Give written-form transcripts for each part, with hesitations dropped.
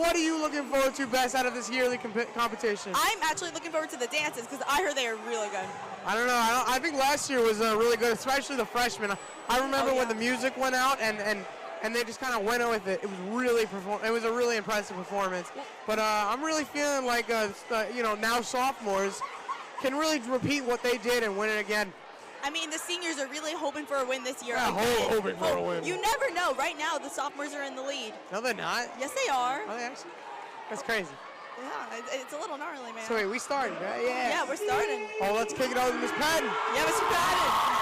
what are you looking forward to best out of this yearly competition? I'm actually looking forward to the dances because I heard they are really good. I don't know. I think last year was really good, especially the freshmen. I remember when the music went out and they just kind of went with it. It was really it was a really impressive performance. But I'm really feeling like now sophomores can really repeat what they did and win it again. I mean, the seniors are really hoping for a win this year. Yeah, hoping for a win. You never know. Right now, the sophomores are in the lead. No, they're not. Yes, they are. Are they actually? That's crazy. Yeah, it's a little gnarly, man. So wait, we started, right? Yeah. Yeah, we're starting. Oh, let's kick it over to Miss Patton. Yeah, Mr. Patton.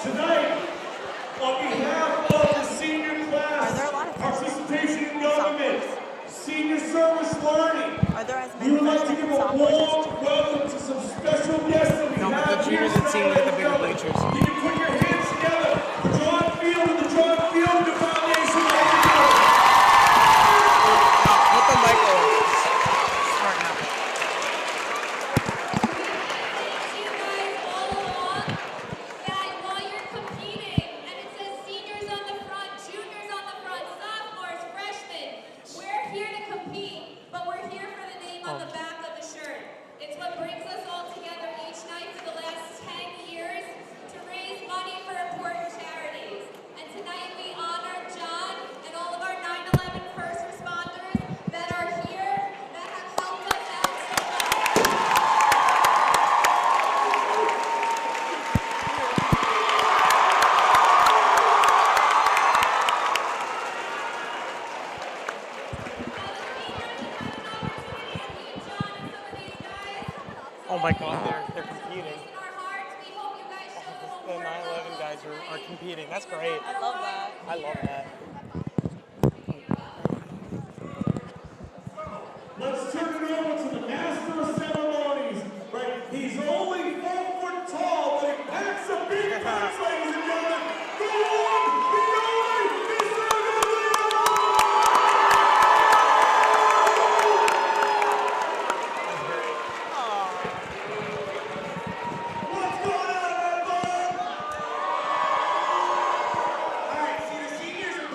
Tonight, on behalf of the senior class, participation in government, senior service learning, we would like to give a warm welcome to some special guests that we have here tonight. You can put your hands together for John Feal and the John Feal Good Foundation. Put the mic on. Oh my God, they're competing. The 9/11 guys are competing. That's great. I love that. I love that. Let's turn it over to the master of ceremonies. Right, he's only 4 foot tall, but he packs a big punch, ladies and gentlemen. Go on, what's going on, everybody? All right, see, the seniors are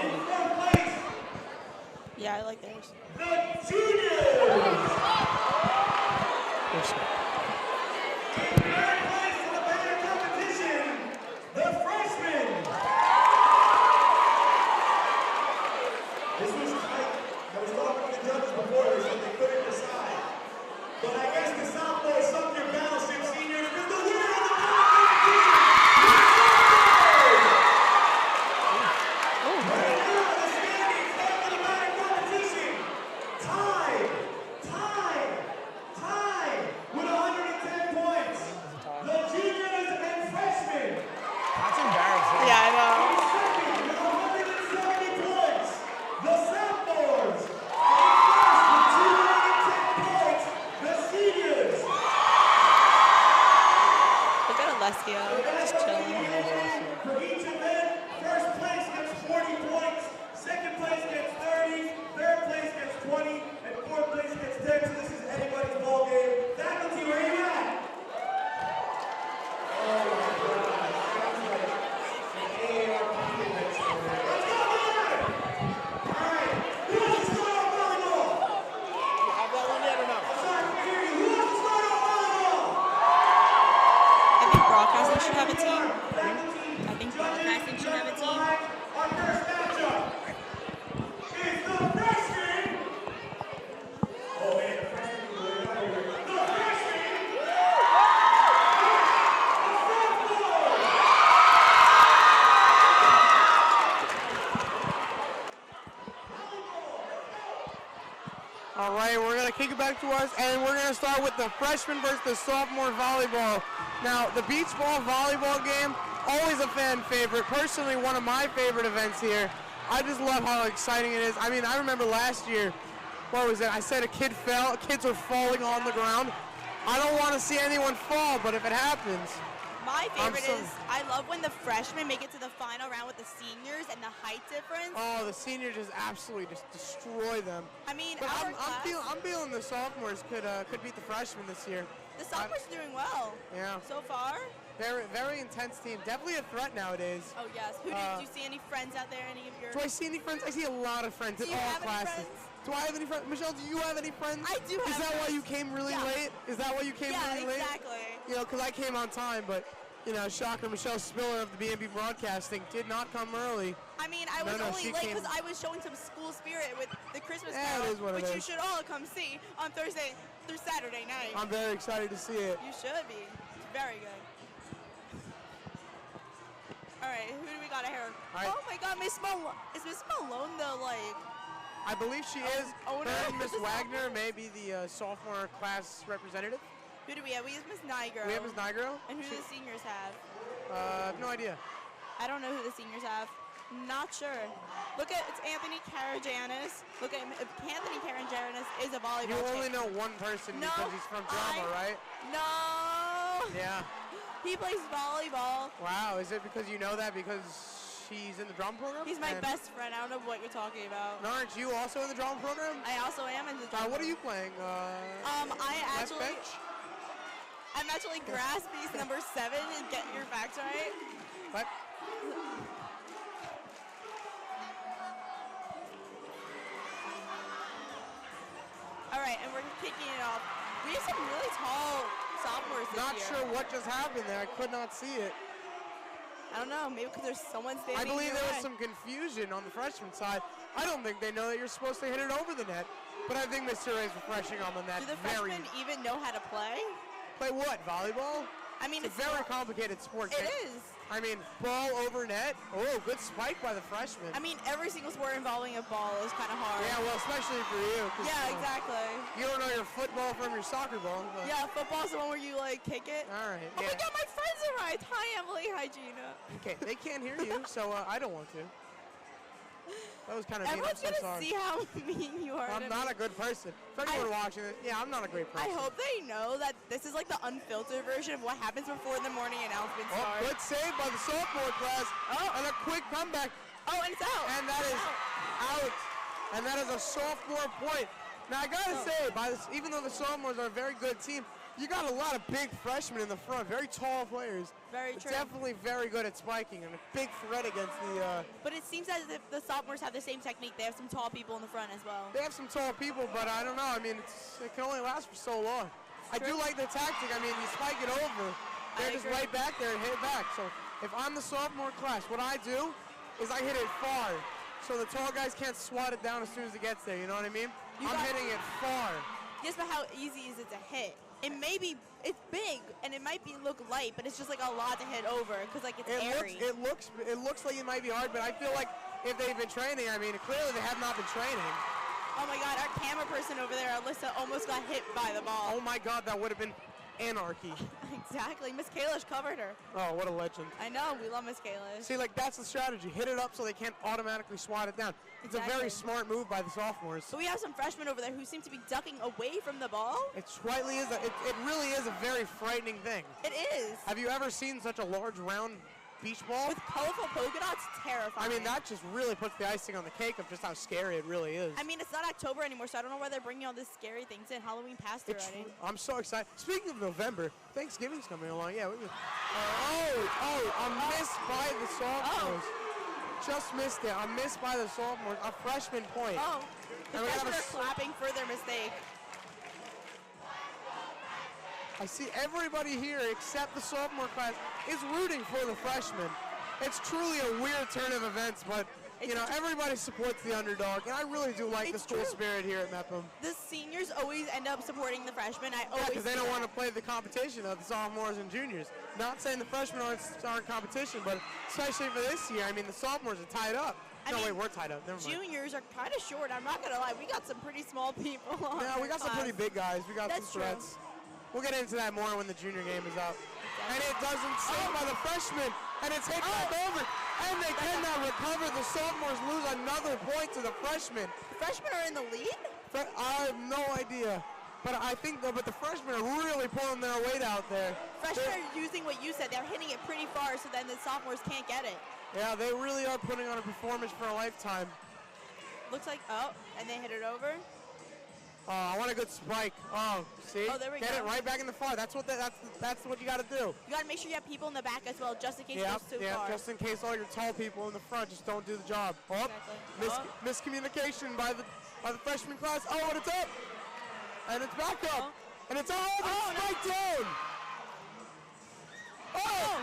Valley. Yeah, I like theirs. The juniors. In third place in the banner competition, the freshmen. This was tight. I was talking to the judges before this and they couldn't decide. But I guess the sophomores sunk their battleship, seniors, with the winner of the banner competition. Right now, the standings after the banner competition. Tied with 110 points. The juniors and freshmen. That's embarrassing. Yeah, I know. Second with 170 points. The sophomores. And first with 210 points. The seniors. Look at Alessio. Just chilling. For each event, first place gets 40 points. Second place gets 30. Third place gets 20. And fourth place gets 10. So this is anybody's ball game. Faculty, where are you at? Oh my God. Sounds like an AARP convention. Let's go, man! All right. Who wants to start off volleyball? You have that one yet or no? I'm sorry, I can't hear you. Who wants to start off volleyball? I think broadcasting should have a team. Faculty, I think judges, broadcasting should have a team. Our first matchup is the freshman. Oh man, the freshman is really out here. The freshman. The sophomore. All right, we're going to kick it back to us, and we're going to start with the freshman versus the sophomore volleyball. Now, the beach ball volleyball game, always a fan favorite. Personally, one of my favorite events here. I just love how exciting it is. I mean, I remember last year, what was it? I said a kid fell. Kids are falling on the ground. I don't want to see anyone fall, but if it happens, My favorite so- is I love when the freshmen make it to the final round with the seniors and the height difference. oh, the seniors just absolutely just destroy them. I mean, But our I'm class, feeling the sophomores could beat the freshmen this year. the sophomores are doing well Yeah, so far. very intense team. Definitely a threat nowadays. Oh yes. Who did you see any friends out there? Any of your? Do I see any friends? I see a lot of friends Do in you all have any classes. friends? Do I have any friends? Michelle, do you have any friends? I do Is have that why friends. you came really Yeah. late? Is that why you came Yeah, really late? exactly. You know, because I came on time, but, you know, shocker, Michelle Spiller of the B&B Broadcasting did not come early. I mean, I No, was no, only she late came- because I was showing some school spirit with the Christmas Yeah, Carol, it is what it which you is. should all come see on Thursday through Saturday night. I'm very excited to see it. You should be. It's very good. All right, who do we got here? right. Oh my God, Miss Malone. Is Miss Malone the like? I believe she is. owner Her and of Miss the Wagner sophomore? may be the sophomore class representative. Who do we have? We have Miss Nigro. We have Miss Nigro. And who do the seniors have? I have no idea. I don't know who the seniors have. Not sure. Look at it's Anthony Karajanis. Look at him. Anthony Karajanis is a volleyball. You only champion. know one person No, because he's from drama, right? No. Yeah. He plays volleyball. Wow, is it because you know that because she's in the drama program? He's my And best friend. I don't know what you're talking about. Aren't you also in the drama program? I also am in the drama. What are you playing? I left actually, bench? I'm actually grass piece number 7 and get your facts right. What? All right, and we're kicking it off. We have some really tall sophomores this Not year. sure what just happened there. I could not see it. I don't know. Maybe because there's someone standing. I believe in there your was way. some confusion on the freshman side. I don't think they know that you're supposed to hit it over the net. But I think Mr. Ray is refreshing on the net. Do the freshmen even know how to play? Play what? Volleyball? I mean, It's a very complicated sport. It is. I mean, ball over net. Oh, good spike by the freshman. I mean, every single sport involving a ball is kind of hard. Yeah, well, especially for you. 'Cause, Yeah, you know, exactly. You don't know your football from your soccer ball. But. Yeah, football's the one where you like kick it. All right. Oh yeah. my God, my friends arrived. Hi, Emily. Hi, Gina. Okay, they can't hear you, so I don't want to. That was kind of mean. I'm Everyone's so gonna sorry. see how mean you are. I'm to not me. a good person. For anyone watching this, yeah, I'm not a great person. I hope they know that this is like the unfiltered version of what happens before the morning announcement Oh, starts. good save by the sophomore class. Oh, and a quick comeback. Oh, and it's out. And that is out. And that is a sophomore point. Now, I got to say, even though the sophomores are a very good team, You got a lot of big freshmen in the front, very tall players. Very true. Definitely very good at spiking and a big threat against the. But it seems as if the sophomores have the same technique. They have some tall people in the front as well. They have some tall people, but I don't know. I mean, it can only last for so long. I do like the tactic. I mean, you spike it over, they're just right back there and hit it back. So if I'm the sophomore class, what I do is I hit it far, so the tall guys can't swat it down as soon as it gets there. You know what I mean? I'm hitting it far. Guess about how easy is it to hit? It's big and it might look light, but it's just like a lot to hit over because like it's airy. It looks like it might be hard, but I feel like if they've been training, I mean, clearly they have not been training. Oh my God, our camera person over there, Alyssa, almost got hit by the ball. Oh my God, that would have been anarchy. Exactly. Miss Kalish covered her. Oh, what a legend. I know. We love Miss Kalish. See, like, that's the strategy. Hit it up so they can't automatically swat it down. It's a very smart move by the sophomores. So we have some freshmen over there who seem to be ducking away from the ball. It slightly is. It really is a very frightening thing. It is. Have you ever seen such a large, round beach ball? With colorful polka dots, terrifying. I mean, that just really puts the icing on the cake of just how scary it really is. I mean, it's not October anymore, so I don't know why they're bringing all these scary things in. Halloween passed already. I'm so excited. Speaking of November, Thanksgiving's coming along. Yeah. A miss by the sophomores. Just missed it. A miss by the sophomores. A freshman point. Oh, the freshmen are clapping for their mistake. I see everybody here except the sophomore class is rooting for the freshmen. It's truly a weird turn of events, but you know, everybody supports the underdog, and I really do like the school spirit here at Mepham. The seniors always end up supporting the freshmen. Because they don't want to play the competition of the sophomores and juniors. Not saying the freshmen aren't competition, but especially for this year, I mean, the sophomores are tied up. Wait, we're tied up. Never mind. Juniors are kind of short. I'm not going to lie. We got some pretty small people on Yeah, we got some pretty big guys. We got some threats. True. We'll get into that more when the junior game is up. And it doesn't save by the freshmen, and it's hit back over, and they cannot recover. The sophomores lose another point to the freshmen. The freshmen are in the lead? I have no idea, but I think but the freshmen are really pulling their weight out there. Freshmen are using what you said. They're hitting it pretty far, so then the sophomores can't get it. Yeah, they really are putting on a performance for a lifetime. Looks like, and they hit it over. I want a good spike. Oh, see? Oh, there we go. Get it right back in the far. That's what you got to do. You got to make sure you have people in the back as well, just in case it goes too far. Just in case all your tall people in the front just don't do the job. Miscommunication by the freshman class. Oh, and it's up. And it's back up. And it's spiked down.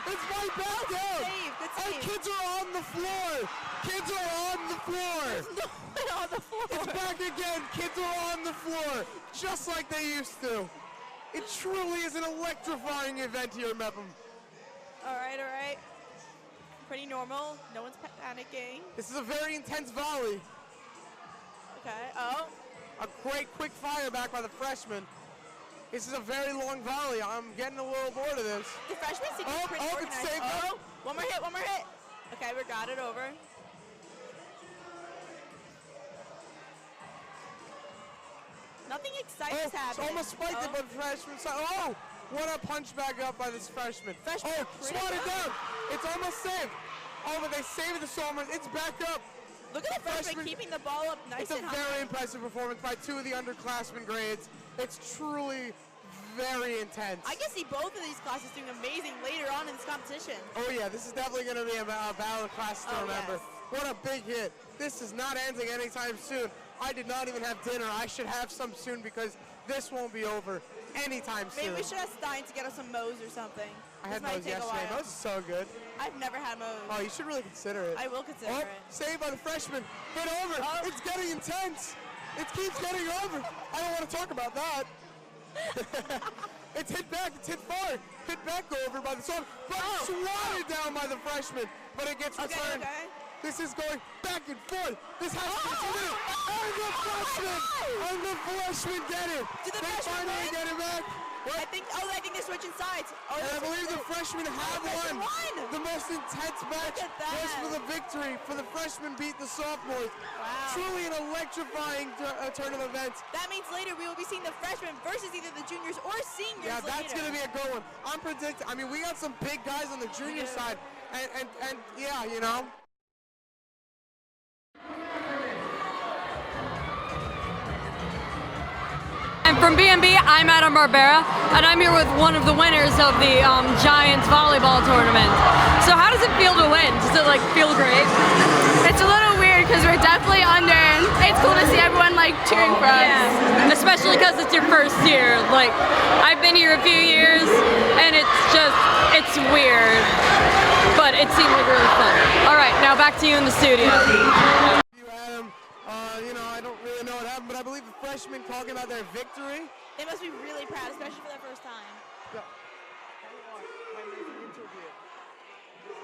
It's right back down. Good save. And kids are on the floor. Kids are on the floor. There's no one on the floor. It's back again. Kids are on the floor, just like they used to. It truly is an electrifying event here at Mepham. All right. Pretty normal. No one's panicking. This is a very intense volley. Okay. A great quick fire back by the freshman. This is a very long volley. I'm getting a little bored of this. The freshmen seem to be pretty organized. It's saved. One more hit. Okay, we got it over. Nothing exciting is happening. It's almost spiked it by the freshman side. Oh, what a punch back up by this freshman. Swatted down. It's almost saved. Oh, but they saved the sophomores. It's back up. Look at the freshman keeping the ball up nice and high. It's a very impressive performance by two of the underclassmen grades. It's truly very intense. I can see both of these classes doing amazing later on in this competition. Oh yeah, this is definitely going to be a battle of classes to remember. Yes. What a big hit. This is not ending anytime soon. I did not even have dinner. I should have some soon because this won't be over anytime soon. Maybe we should ask Stein to get us some Moe's or something. I had Moe's yesterday. Moe's is so good. I've never had Moe's. Oh, you should really consider it. I will consider it. Saved by the freshman. Hit over. It's getting intense. It keeps getting over. I don't want to talk about that. It's hit back, it's hit far, hit back over by the sophomore, but swatted down by the freshman, but it gets returned. This is going back and forth. This has to continue. And the freshman get it. They finally get it back. I think they're switching sides. And I believe the freshmen have won. The most intense match was for the victory. For the freshmen beat the sophomores. Wow. Truly an electrifying turn of events. That means later we will be seeing the freshmen versus either the juniors or seniors. Yeah, that's going to be a good one. I'm predicting. I mean, we got some big guys on the junior side. And yeah, you know. And from B&B, I'm Adam Barbera, and I'm here with one of the winners of the Giants volleyball tournament. So how does it feel to win? Does it like feel great? It's a little weird because we're definitely under, and it's cool to see everyone like cheering for us. Yeah. Especially because it's your first year. Like, I've been here a few years, and it's weird, but it seemed like really fun. All right, now back to you in the studio. Adam, I don't really know what happened, but I believe the freshmen talking about their victory. They must be really proud, especially for their first time. Yeah. When there's an interview.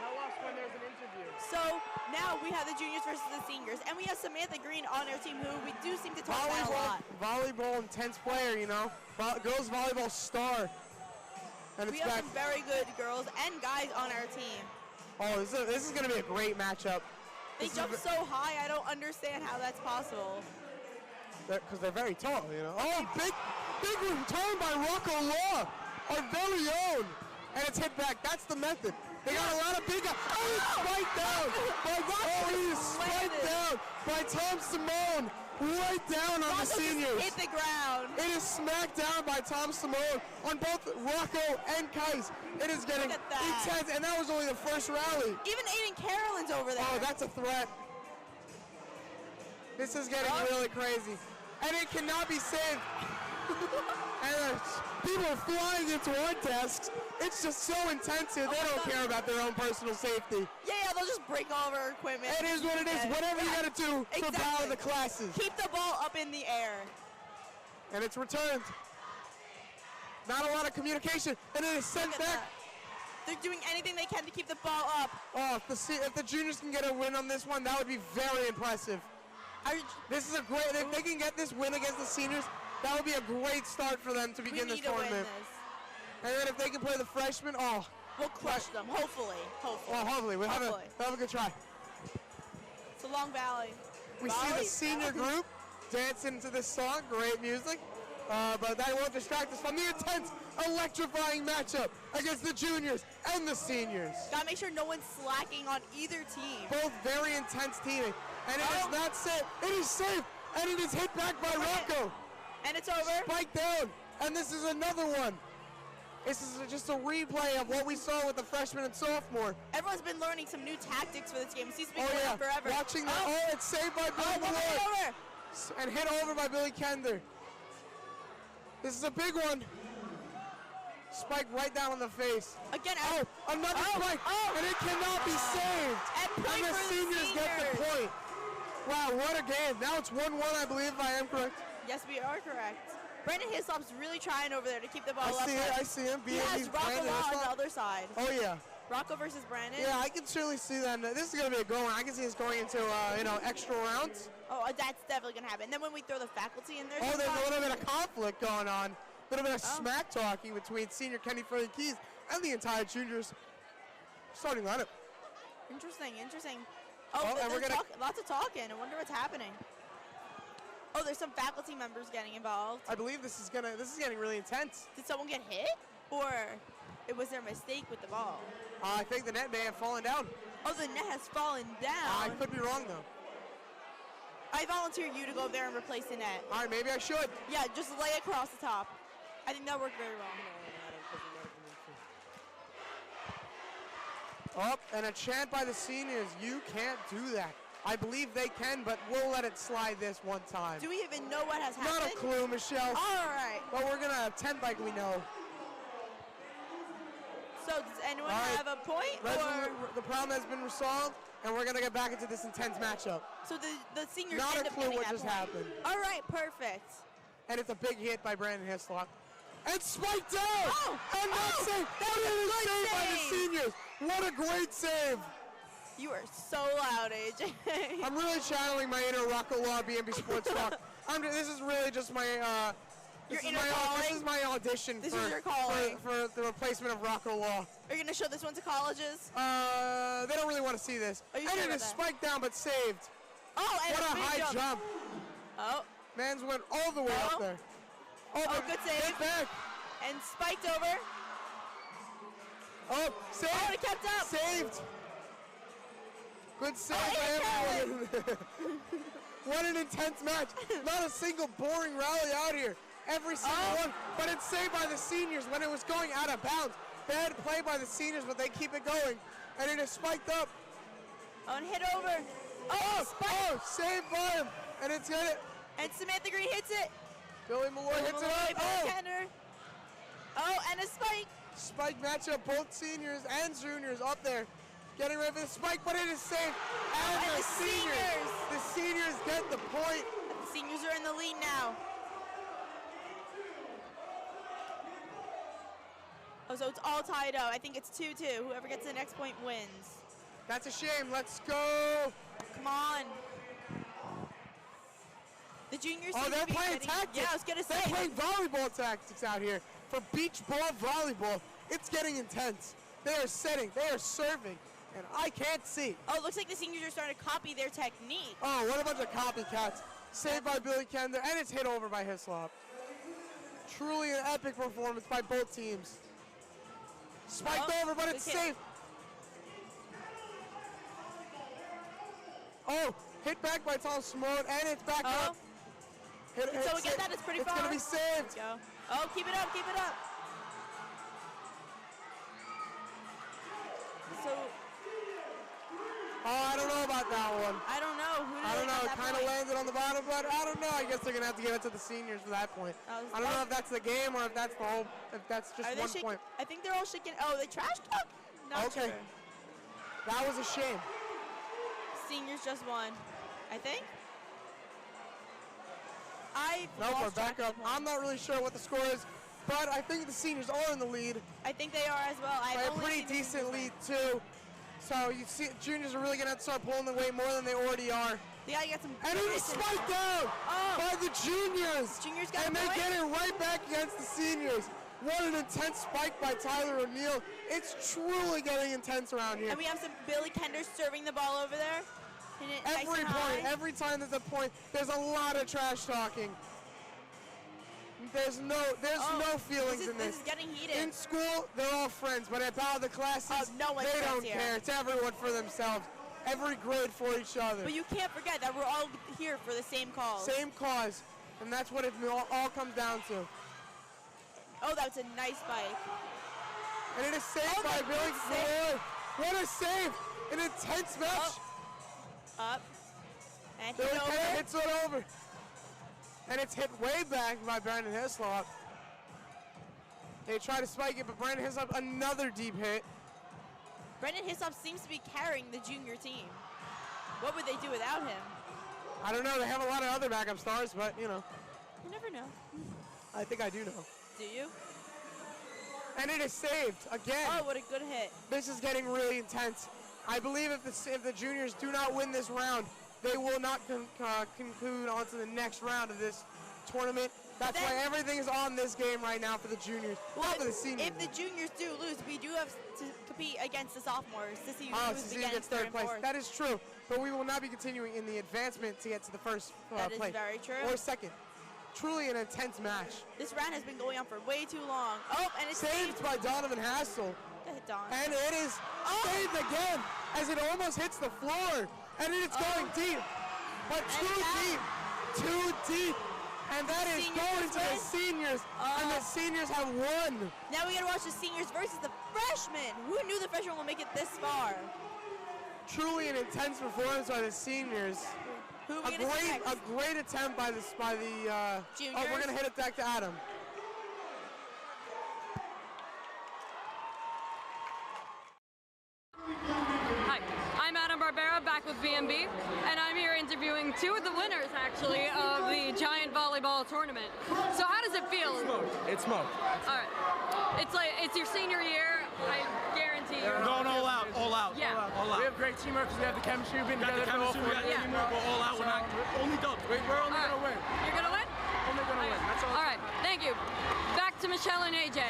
Tell us when there's an interview. So now we have the juniors versus the seniors, and we have Samantha Green on our team, who we do seem to talk about a lot. Volleyball intense player, girls volleyball star. And We have some very good girls and guys on our team. Oh, this is going to be a great matchup. They jump so high, I don't understand how that's possible. Because they're very tall, Oh, big return by Rocco Law, our very own. And it's hit back. That's the method. They got a lot of big guys. Oh, he's spiked down. He's spiked down by Tom Simone. Right down on the seniors. Hit the ground. It is smacked down by Tom Simone on both Rocco and Kais. It is getting intense, and that was only the first rally. Even Aiden Carolyn's over there. Oh, that's a threat. This is getting really crazy. And it cannot be saved. And people are flying into our desks. It's just so intense here. They don't care about their own personal safety. Yeah, they'll just break all of our equipment. It is what it is. Whatever you got to do to power the classes. Keep the ball up in the air. And it's returned. Not a lot of communication. And it is sent back. They're doing anything they can to keep the ball up. Oh, if the juniors can get a win on this one, that would be very impressive. This is a great, if they can get this win against the seniors, that would be a great start for them to begin this tournament. And then if they can play the freshmen, we'll crush them, hopefully. Well, hopefully. We'll have a good try. It's a long valley. We see the senior group dancing to this song, great music. But that won't distract us from the intense, electrifying matchup against the juniors and the seniors. Gotta make sure no one's slacking on either team. Both very intense teaming. And it is not safe. It is safe. And it is hit back by Rocco. And it's over. Spike down. And this is another one. This is just a replay of what we saw with the freshman and sophomore. Everyone's been learning some new tactics for this game. It seems to be going on forever. Watching that. It's saved by Billy Malloy. And hit over by Billy Kender. This is a big one. Spike right down in the face. Again, another spike. And it cannot be saved. And the seniors get the point. Wow, what a game. Now it's 1-1, I believe, if I am correct. Yes, we are correct. Brandon Hislop's really trying over there to keep the ball up. I see him. He has Rocco on the other side. Oh, yeah. Rocco versus Brandon. Yeah, I can certainly see that. This is going to be a good one. I can see this going into, extra rounds. Oh, that's definitely going to happen. And then when we throw the faculty in there. Oh, there's a little bit of conflict going on. A little bit of smack talking between senior Kenny Furley Keys and the entire juniors starting lineup. Interesting. And we're lots of talking. I wonder what's happening. Oh, there's some faculty members getting involved. I believe this is getting really intense. Did someone get hit, or was there a mistake with the ball? I think the net may have fallen down. Oh, the net has fallen down. I could be wrong though. I volunteer you to go there and replace the net. All right, maybe I should. Yeah, just lay it across the top. I think that worked very well. Oh, and a chant by the seniors. You can't do that. I believe they can, but we'll let it slide this one time. Do we even know what has happened? Not a clue, Michelle. All right. But we're going to attempt like we know. So does anyone have a point? The problem has been resolved, and we're going to get back into this intense matchup. So the seniors Not end a up clue getting what that just point. happened. All right, perfect. And it's a big hit by Brandon Hislop. And spiked down! Oh, and not safe! That is saved by the seniors! What a great save! You are so loud, AJ. I'm really channeling my inner Rocco Law B&B Sports Talk. This is really just my this is my audition This is your calling. for the replacement of Rocco Law. Are you gonna show this one to colleges? They don't really want to see this. Are you and sure it is spiked down but saved. Oh, and what a big high jump. Oh. Man's went all the way up there. Oh, good save. Get back. And spiked over. Oh, saved. Oh, it kept up. Saved. Good save by everyone. What an intense match. Not a single boring rally out here. every single one, but it's saved by the seniors when it was going out of bounds. Bad play by the seniors, but they keep it going, and it is spiked up. Oh, and hit over. Saved by him, and it's hit. And Samantha Green hits it. Billy Malloy hits it up. And a spike. Spike matchup, both seniors and juniors up there, getting ready for the spike, but it is safe. And the seniors get the point. And the seniors are in the lead now. Oh, so it's all tied up. I think it's 2-2. Whoever gets the next point wins. That's a shame. Let's go. Come on. The juniors. Oh, they're playing tactics. Yeah, I was gonna say. They're playing volleyball tactics out here for beach ball volleyball. It's getting intense. They are setting. They are serving, and I can't see. Oh, it looks like the seniors are starting to copy their technique. Oh, what a bunch of copycats. Saved by Billy Kender, and it's hit over by Hislop. Truly an epic performance by both teams. Spiked over, but it's safe. Oh, hit back by Tom Simone, and it's back up. So we get that, it's pretty far. It's going to be saved. Go. Oh, keep it up, keep it up. So. Oh, I don't know about that one. I don't know. I don't know. It kind of landed on the bottom, but I don't know. I guess they're going to have to give it to the seniors for that point. I don't know if that's the game or if that's the whole, if that's just one point. I think they're all shaking. Oh, they trash talk? Not sure. That was a shame. Seniors just won, I think. No, we're back up. I'm not really sure what the score is, but I think the seniors are in the lead. I think they are as well. By a pretty decent lead, too. So you see, juniors are really going to have to start pulling the weight more than they already are. They got to get some. And it is spiked out by the juniors. Juniors got and they get it right back against the seniors. What an intense spike by Tyler O'Neill. It's truly getting intense around here. And we have some Billy Kender serving the ball over there. Every point, every time there's a point, there's a lot of trash talking. There's no feelings in this. This is getting heated. In school, they're all friends, but at other classes, no one's they don't here. care. It's everyone for themselves. Every grade for each other. But you can't forget that we're all here for the same cause. Same cause, and that's what it all comes down to. Oh, that's a nice spike. And it is saved by Billy Malloy. What a save! An intense match. Up. And Billy Kender hits it over. And it's hit way back by Brandon Hislop. They try to spike it, but Brandon Hislop, another deep hit. Brandon Hislop seems to be carrying the junior team. What would they do without him? I don't know. They have a lot of other backup stars, but, you know. You never know. I think I do know. Do you? And it is saved again. Oh, what a good hit. This is getting really intense. I believe if the juniors do not win this round, they will not conclude on to the next round of this tournament. That's why everything is on this game right now for the juniors, not for the seniors. If the juniors do lose, we do have to compete against the sophomores to see who gets third place. That is true, but we will not be continuing in the advancement to get to the first That is place. very true. Or second. Truly an intense match. This round has been going on for way too long. Oh, and it's saved by Donovan Hassel. And it is saved again as it almost hits the floor. And it's going deep, but too deep. And that is going to the seniors, and the seniors have won. Now we gotta watch the seniors versus the freshmen. Who knew the freshmen will make it this far? Truly an intense performance by the seniors. Who are we gonna see next? A great attempt by the juniors. Oh, we're gonna hit it back to Adam. Hi, I'm Adam Barbera, back with BMB, and I'm here interviewing two of the winners, actually, of the Giant Volleyball Tournament. So how does it feel? It's smoked. All right. It's your senior year, I guarantee you're going all out, all out. Yeah. All out. We have great teamwork because we have the chemistry. We've been together for all 4 years. We're all out. We're not only dubs. We're only going to win. You're going to win? Only going to win. That's all. All right, thank you. Back to Michele and AJ.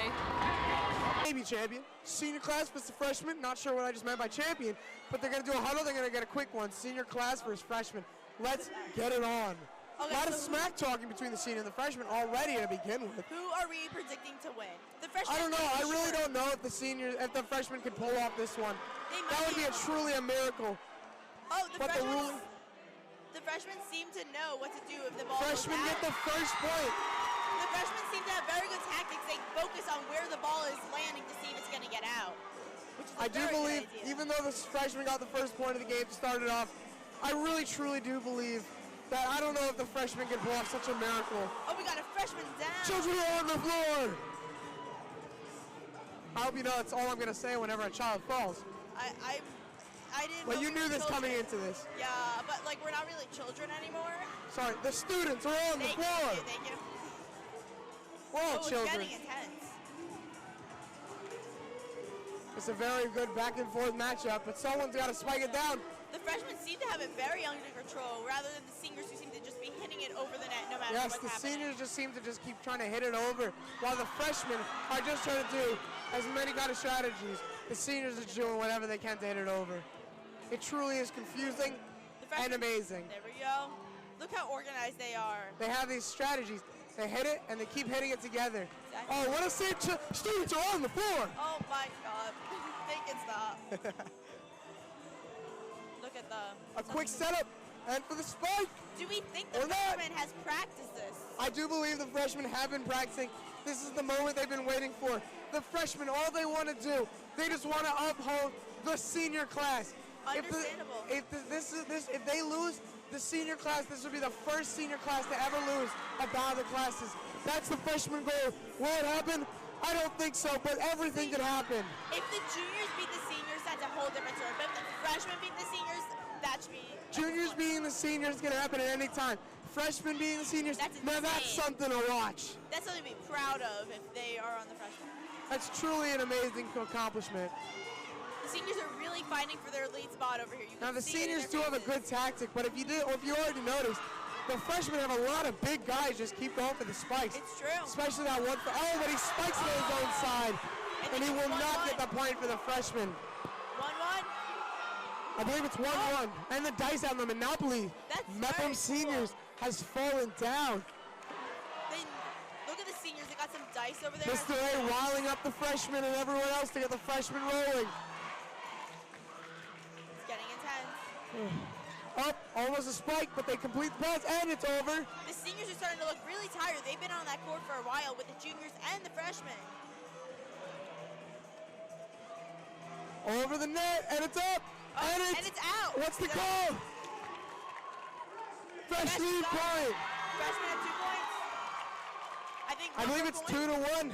Maybe champion. Senior class versus freshman. Not sure what I just meant by champion, but they're going to do a huddle. They're going to get a quick one. Senior class versus freshman. Let's get it on. Okay, a lot of smack talking between the senior and the freshman already to begin with. Who are we predicting to win? The freshmen. I don't know. I really don't know if the freshmen can pull off this one. That would be truly a miracle. Oh, the freshmen seem to know what to do if the ball Freshmen goes out. get the first point. The the freshmen seem to have very good tactics. They focus on where the ball is landing to see if it's going to get out. Which is a I do very good believe, idea. even though the freshman got the first point of the game to start it off, I really truly do believe that I don't know if the freshman can pull off such a miracle. Oh, we got a freshman down. Children are on the floor! I hope you know that's all I'm going to say whenever a child falls. I didn't But know you we knew were this coming children. into this. Yeah, but like we're not really children anymore. Sorry, the students are on the Thank floor. you, thank you. We're all Oh, children. it's getting intense. It's a very good back and forth matchup, but someone's got to spike it down. The freshmen seem to have it very under control, rather than the seniors who seem to just be hitting it over the net no matter Yes, what's the happening. seniors just seem to just keep trying to hit it over, while the freshmen are just trying to do as many kind of strategies. The seniors are doing whatever they can to hit it over. It truly is confusing The freshmen- and amazing. There we go. Look how organized they are. They have these strategies. They hit it and they keep hitting it together. Exactly. Oh, what a save! Students are on the floor. Oh my God. They can stop. Look at them. A quick setup and for the spike. Do we think the Or not. freshman has practiced this? I do believe the freshmen have been practicing. This is the moment they've been waiting for. The freshmen, all they want to do, they just want to uphold the senior class. Understandable. If they lose the senior class, this will be the first senior class to ever lose a battle of the classes. That's the freshman goal. Will it happen? I don't think so, but everything could happen. If the juniors beat the seniors, that's a whole different story. But if the freshmen beat the seniors, that should be. Juniors beating the seniors is going to happen at any time. Freshmen beating the seniors, That's now that's insane. something to watch. That's something to be proud of if they are on the freshmen. That's truly an amazing accomplishment. The seniors are really fighting for their lead spot over here. You Now can the see it in seniors their do have a faces. good tactic, but if you already noticed, the freshmen have a lot of big guys just keep going for the spikes. It's true. Especially that one. Oh, but he spikes it on his own side, and he will not get the point for the freshman. 1-1. I believe it's 1-1, and the dice on the Monopoly. That's Mepham very Seniors has fallen down. Look at the seniors. They got some dice over there. Mr. A riling up the freshmen and everyone else to get the freshmen rolling. It's getting intense. Up, almost a spike, but they complete the pass, and it's over. The seniors are starting to look really tired. They've been on that court for a while with the juniors and the freshmen. Over the net, and it's up, and it's out. What's the call? Freshman point. Freshmen have 2 points. I believe it's 2-1.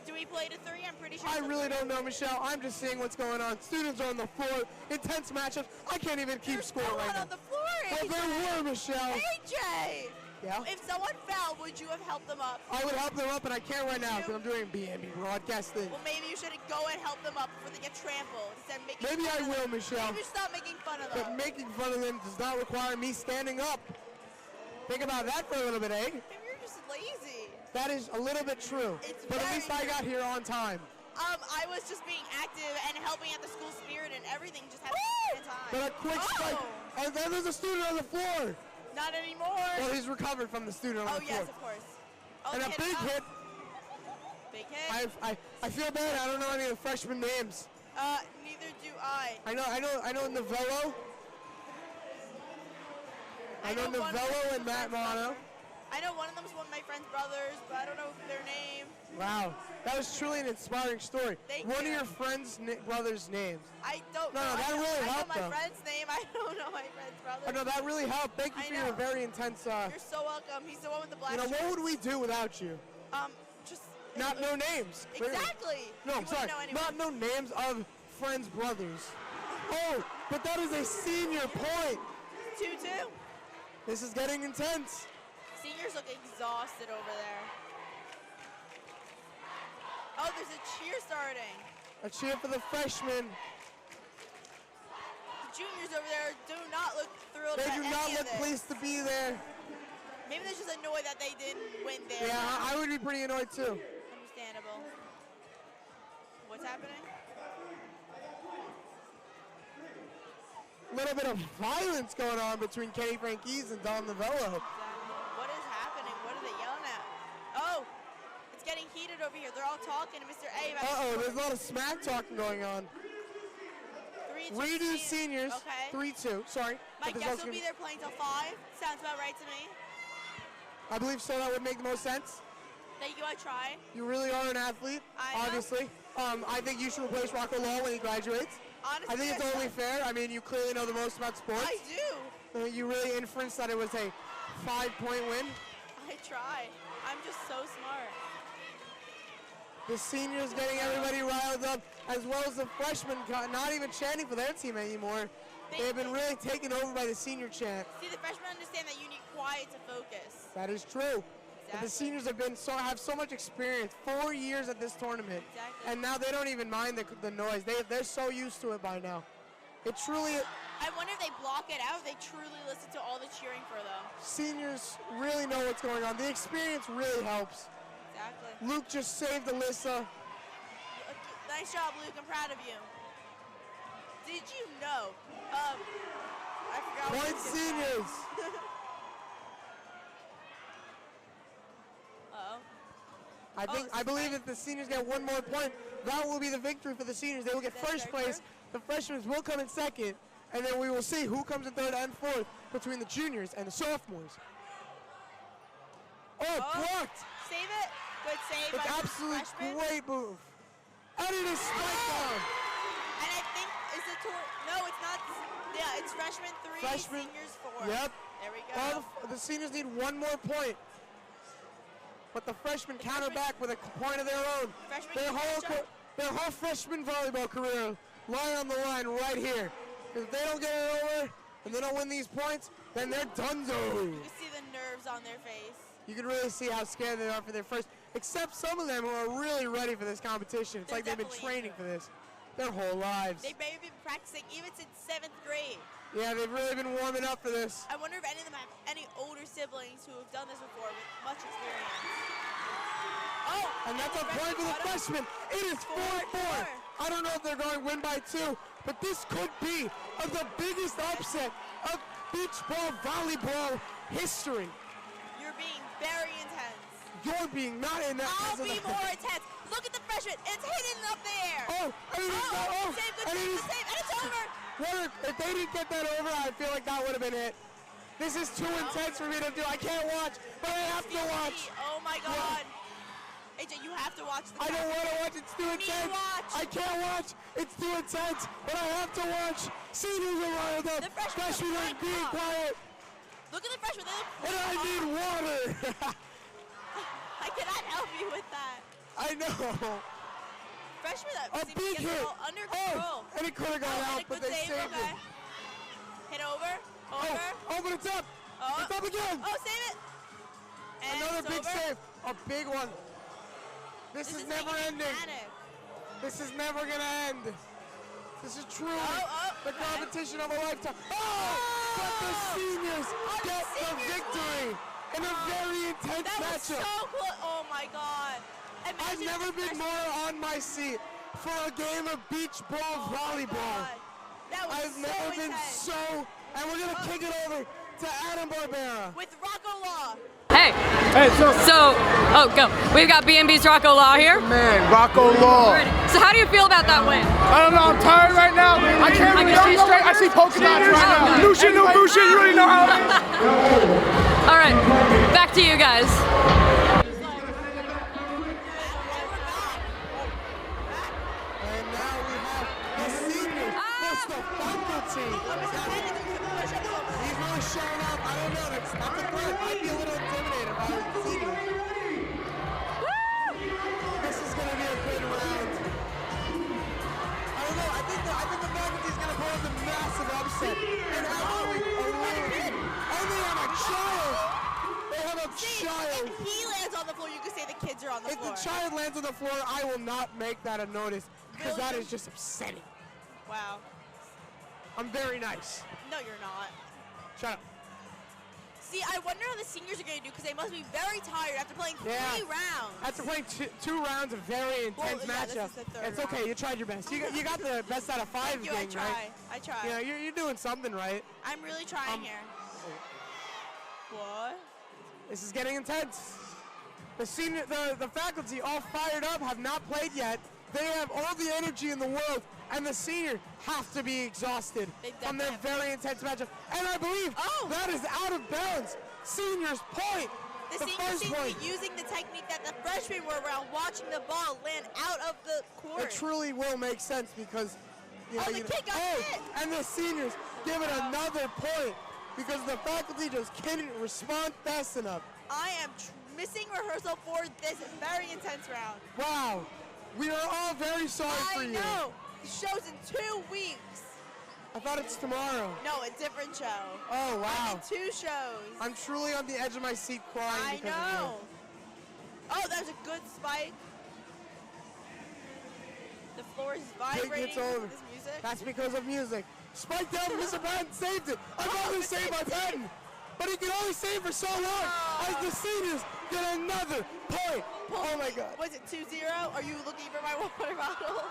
Do we play to 3? I'm pretty sure. I it's a really 3. don't know, Michelle. I'm just seeing what's going on. Students are on the floor. Intense matchups. I can't even keep There's score no right one now. on the floor, Well, AJ. there were, Michelle. AJ! Yeah? If someone fell, would you have helped them up? I would help them up, and I can't right now because I'm doing BME broadcasting. Well, maybe you should go and help them up before they get trampled instead of making Maybe fun I of will, them. Michelle. Maybe stop making fun of But them. making fun of them does not require me standing up. Think about that for a little bit, eh? Maybe you're just lazy. That is a little bit true. It's But at very least I true. got here on time. I was just being active and helping at the school spirit and everything. Just having a good time. But a quick spike, and then there's a student on the floor. Not anymore. Well, he's recovered from the student on Oh the floor. yes, of course. Oh, And a the big up. hit. Big hit. I feel bad. I don't know any of the freshman names. Neither do I. I know Novello. I know one of them Novello is and a Matt friend's Mono. brother. I know one of them is one of my friend's brothers, but I don't know their name. Wow, that was truly an inspiring story. Thank One you. of your friends' brothers' names. I don't No, know. no, that I know, really I helped, know my though. friend's name. I don't know my friend's brother. Oh, no, that really helped. Thank you I for know. your very intense. You're so welcome. He's the one with the black You know, what shirt. would we do without you? Just Not no names. clearly. Exactly. No, You I'm sorry. wouldn't know anyone. Not no names of friends' brothers. Oh, but that is a senior point. 2-2. This is getting intense. Seniors look exhausted over there. Oh, there's a cheer starting. A cheer for the freshmen. The juniors over there do not look thrilled They about do any not of look this. pleased to be there. Maybe they're just annoyed that they didn't win there. Yeah, I would be pretty annoyed too. Understandable. What's happening? A little bit of violence going on between Kenny Frankese and Don Novello. What is happening? What are they yelling at? Oh, it's getting heated over here. They're all talking to Mr. A about Uh-oh, there's a lot of smack talking going on. 3-2 Redo seniors, Okay. 3-2, sorry. My But there's guess also will be gonna- there playing till 5. Sounds about right to me. I believe so, that would make the most sense. Thank you, I try. You really are an athlete, obviously. I think you should replace Rocco Law when he graduates. Honestly, I think it's only fair. I mean, you clearly know the most about sports. I do. You really inferenced that it was a 5-point win. I try. I'm just so smart. The seniors getting everybody riled up, as well as the freshmen not even chanting for their team anymore. They've been really taken over by the senior chant. See, the freshmen understand that you need quiet to focus. That is true. Exactly. But the seniors have so much experience, 4 years at this tournament, and now they don't even mind the noise. They're so used to it by now. It truly. I wonder if they block it out. If they truly listen to all the cheering for them. Seniors really know what's going on. The experience really helps. Exactly. Luke just saved Alyssa. Nice job, Luke. I'm proud of you. Did you know? I forgot. Point seniors. I believe if the seniors get one more point, that will be the victory for the seniors. They will get first place. The freshmen will come in second, and then we will see who comes in third and fourth between the juniors and the sophomores. Blocked. Save it. Good save. It's absolutely great move. And it is spiked down. And I think no, it's not. Yeah, it's freshman 3, seniors 4. Yep. There we go. The seniors need one more point. But the freshmen counter back with a point of their own. Their whole freshman volleyball career lie on the line right here. If they don't get it over and they don't win these points, then they're donezo. You can see the nerves on their face. You can really see how scared they are for their first, except some of them who are really ready for this competition. It's like they've been training for this their whole lives. They've maybe been practicing even since 7th grade. Yeah, they've really been warming up for this. I wonder if any of them have any older siblings who have done this before with much experience. And that's a point for the freshmen. It is 4-4. I don't know if they're going to win by 2, but this could be the biggest upset of beach ball volleyball history. You're being very intense. You're being not in that. I'll be more intense. Look at the freshman. It's hidden up there. Save, good save, and it's over. If they didn't get that over, I feel like that would have been it. This is too intense for me to do. I can't watch, but I have to watch. Oh my God. AJ, you have to watch the I don't want to watch. It's too intense. I can't watch. It's too intense, but I have to watch. Seniors are riled up. Freshmen are being quiet. Look at the freshmen. And I need water. I cannot help you with that. I know. Freshmen a big hit. Under control. And it could have gone out, but they saved it. Hit over. But it's up. It's up again. Save it. And another big save. A big one. This is never ending. This is never going to end. This is truly the competition of a lifetime. But the seniors get the victory in a very intense matchup. So cool. Oh my God. I've never been more on my seat for a game of beach ball volleyball. I've never been so, and we're going to kick it over to Adam Barbera. With Rocco Law. Hey, go. We've got B&B's Rocco Law here. Man, Rocco Law. So how do you feel about that win? I don't know, I'm tired right now. I can't really see straight. I see polka dots right now. New shit, you really know how it is. All right, back to you guys. And now we have the senior, the faculty. He's really showing up. I don't know, that's a threat. I'd be a little intimidated if I was the senior. This is going to be a good round. I don't know, I think the faculty's going to pull off a massive upset. And they have a child. They have a child. If he lands on the floor, you can say the kids are on the floor. If the child lands on the floor, I will not make that a notice because that is just upsetting. Wow. I'm very nice. No, you're not. Shut up. See, I wonder how the seniors are going to do because they must be very tired after playing 3 rounds. After playing two rounds of very intense matchups. It's okay. You tried your best. You got the best out of 5 thing, right? I try. Yeah, you're doing something right. I'm really trying here. What? This is getting intense. The faculty all fired up, have not played yet. They have all the energy in the world, and the seniors have to be exhausted from their very intense matchup. And I believe that is out of bounds. Seniors point. The seniors seem to be using the technique that the freshmen were around, watching the ball land out of the court. It truly will make sense because, the kick got hit. And the seniors give it another point because the faculty just couldn't respond fast enough. I am missing rehearsal for this very intense round. Wow. We are all very sorry for you. I know. The show's in 2 weeks. I thought it's tomorrow. No, a different show. Oh, wow. I'm in 2 shows. I'm truly on the edge of my seat crying I because know. of Oh, that was a good spike. The floor is vibrating it's over. with this music. That's because of music. Spike down, Mr. Brown saved it. I wanted to save my pen, but he can only save for so long as the seniors get another point. Oh, my God. Was it 2-0? Are you looking for my water bottle?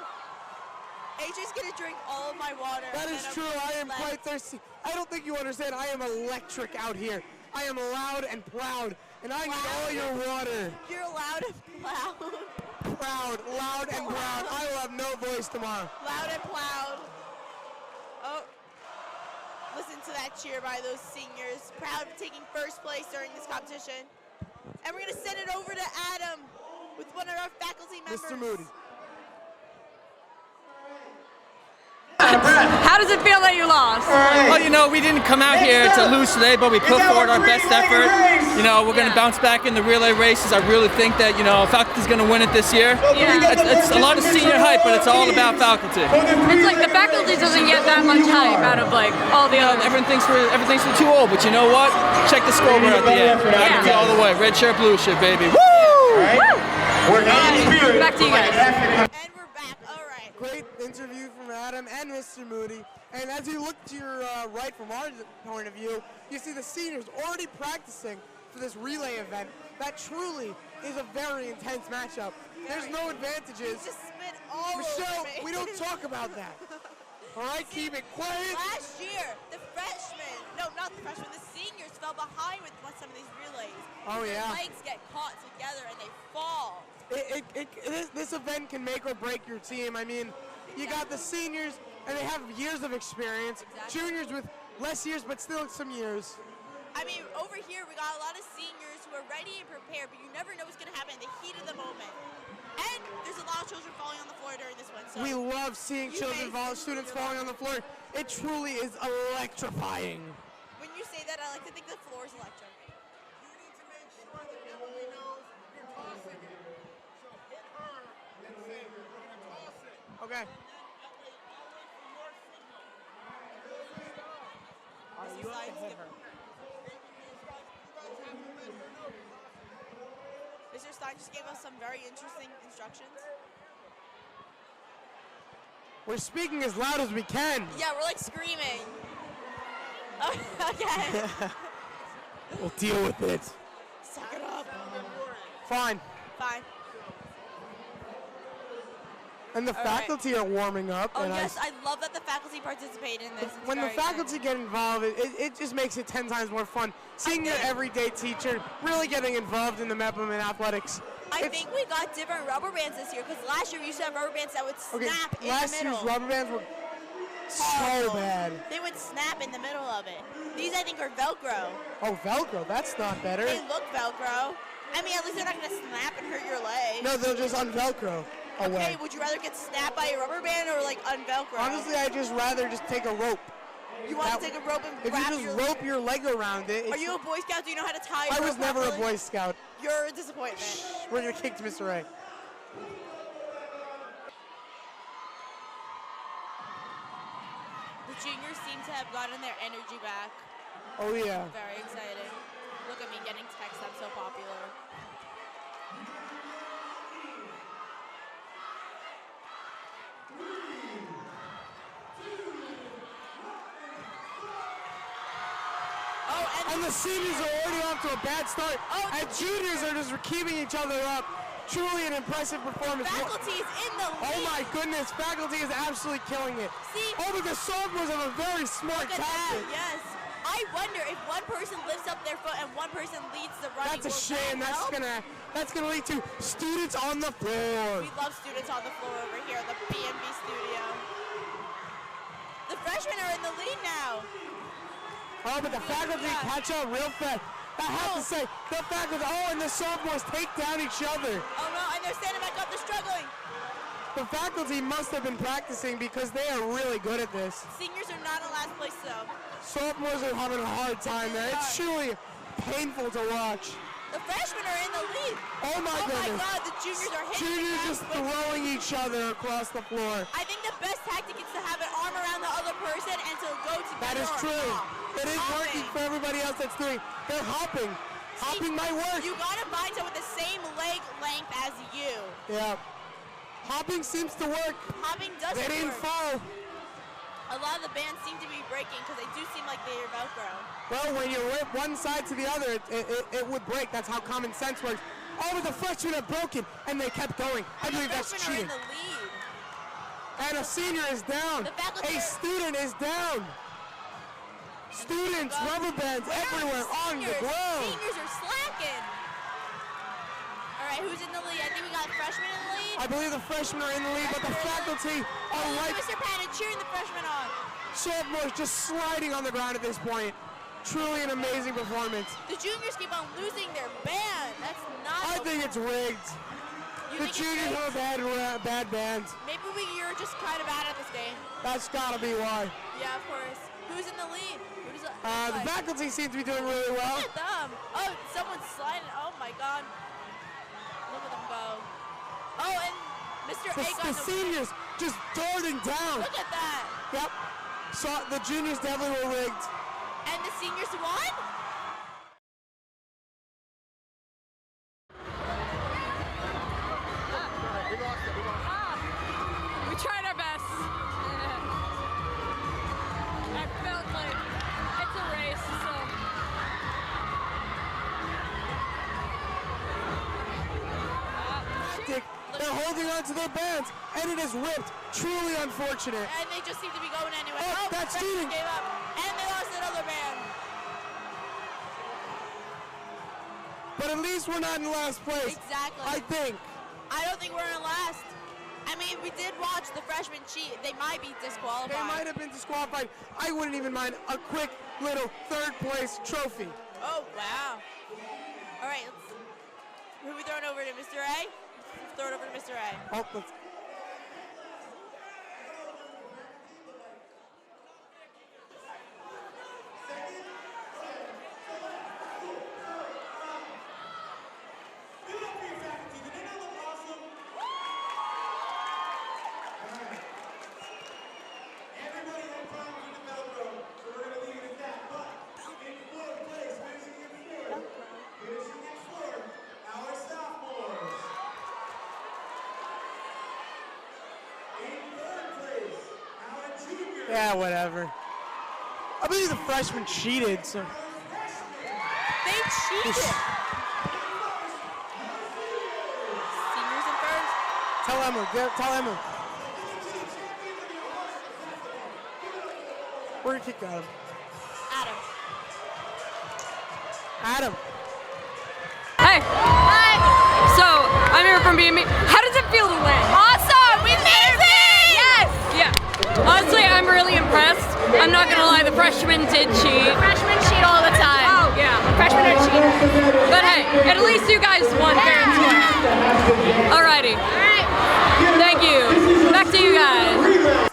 AJ's gonna drink all of my water. That is true. I am quite thirsty. I don't think you understand. I am electric out here. I am loud and proud, and I need all your water. You're loud and proud. Proud, loud and proud. I will have no voice tomorrow. Loud and proud. Oh, listen to that cheer by those seniors. Proud of taking first place during this competition. And we're gonna send it over to Adam with one of our faculty members. Mr. Moody. How does it feel that you lost? Well, you know, we didn't come out here to lose today, but we put forward our best effort. You know, we're going to bounce back in the relay races. I really think that, you know, faculty's going to win it this year. It's a lot of senior hype, but it's all about faculty. It's like the faculty doesn't get that much hype out of like all the others. Everything's for too old, but you know what? Check the scoreboard at the end. Faculty all the way. Red shirt, blue shirt, baby. Woo! We're not in spirit. Back to you guys. And we're back. All right. Great interview from Adam and Mr. Moody. And as you look to your right from our point of view, you see the seniors already practicing for this relay event. That truly is a very intense matchup. There's no advantages. Just spit all Michele, over me. we don't talk about that. All right, keep it quiet. Last year, the freshmen, no, not the freshmen, the seniors fell behind with some of these relays. Oh, yeah. Their legs get caught together and they fall. This event can make or break your team. I mean, you got the seniors, and they have years of experience. Exactly. Juniors with less years, but still some years. I mean, over here, we got a lot of seniors who are ready and prepared, but you never know what's going to happen in the heat of the moment. And there's a lot of children falling on the floor during this one. So We love seeing students falling on the floor. It truly is electrifying. when you say that, I like to think the floor is electric. You need to make sure that Emily knows you're tossing it. So hit her and say you're going to toss it. Okay. You have to hit her. Mr. Stein just gave us some very interesting instructions. We're speaking as loud as we can. Yeah, we're like screaming. Okay. We'll deal with it. Suck it up. Fine. Fine. And the All right. faculty are warming up. Oh and yes, I love that the faculty participate in this. It's when the very faculty get involved, it just makes it 10 times more fun. Seeing your everyday teacher really getting involved in the Meppelman athletics. I think we got different rubber bands this year because last year we used to have rubber bands that would snap in the last middle. year's rubber bands were so Horrible. bad. They would snap in the middle of it. These I think are Velcro. Oh, Velcro, that's not better. They look Velcro. I mean, at least they're not going to snap and hurt your leg. No, they'll just un-Velcro away. Okay, would you rather get snapped by a rubber band or like un-Velcro? Honestly, I'd just rather just take a rope. You want to take a rope and If wrap you just your rope your leg around it. Are you a Boy Scout? Do you know how to tie a I rope was never a properly? Boy Scout. You're a disappointment. We're going to kick to Mr. Ray. The juniors seem to have gotten their energy back. Oh, yeah. Very exciting. Look at me getting texts. I'm so popular. And the seniors are already off to a bad start. And juniors are just keeping each other up. Truly an impressive performance. Faculty is in the lead. Oh my goodness, faculty is absolutely killing it. See? Oh, but the sophomores have a very smart Look at that, tactic. yes. I wonder if one person lifts up their foot and one person leads the running. That's a will shame. that help? That's gonna lead to students on the floor. We love students on the floor over here at the B&B studio. The freshmen are in the lead now. Oh, but the faculty catch up real fast. I have to say, the faculty, and the sophomores take down each other. Oh no, and they're standing back up, they're struggling. The faculty must have been practicing because they are really good at this. Seniors are not in last place though. Sophomores are having a hard time there. It's truly painful to watch. The freshmen are in the lead. Oh my goodness. Oh my God, the juniors are hitting. Juniors just throwing each other across the floor. I think the best tactic is to have an arm around the other person and to go together. That is true. It is working for everybody else that's doing. They're hopping. Hopping might work. You gotta find someone with the same leg length as you. Yeah. Hopping seems to work. Hopping doesn't They didn't work. fall. A lot of the bands seem to be breaking because they do seem like they're Velcro. Well, when you whip one side to the other, it would break. That's how common sense works. Oh, but the freshmen are broken, and they kept going. I believe that's cheating. The lead. And a senior is down. A student is down. Students, rubber bands everywhere on the ground. Seniors are slacking. All right, who's in the lead? I think we got freshmen in the lead. I believe the freshmen are in the lead, but the faculty are right. Mr. Patton cheering the freshmen on. Sophomores just sliding on the ground at this point. Truly an amazing performance. The juniors keep on losing their band. That's not. I think it's rigged. The juniors have a bad band. Maybe you're just kind of bad at this game. That's gotta be why. Yeah, of course. Who's in the lead? The faculty seem to be doing really well. Look at them. Oh, someone's sliding. Oh my God. Look at them go. Oh, and Mr. A got the seniors just darting down. Look at that. Yep. So the juniors definitely were rigged. And the seniors won? We tried our best. I felt like it's a race, so. They're holding on to their bands, and it is ripped. Truly unfortunate. And they just seem to be going anyway. Oh, that's cheating. Gave up. And they lost another band. But at least we're not in last place. Exactly. I think. I don't think we're in last. I mean, we did watch the freshmen cheat. They might be disqualified. They might have been disqualified. I wouldn't even mind a quick little third place trophy. Oh, wow. All right, who are we throwing over to, Mr. A? Throw it over to Mr. A. Oh, let's. Yeah, whatever. I believe the freshmen cheated, so. They cheated. Seniors in first. Tell Emma, tell Emma. We're gonna kick Adam. Adam. Hey. Hi. So, I'm here from BME. How does it feel to win? Awesome! We made it! Yes! Yeah. Honestly, I'm really impressed. I'm not gonna lie, the freshmen did cheat. Freshmen cheat all the time. Oh, yeah. Freshmen are cheaters. But hey, at least you guys won fair and square. Alrighty. Alright. Thank you. Back to you guys.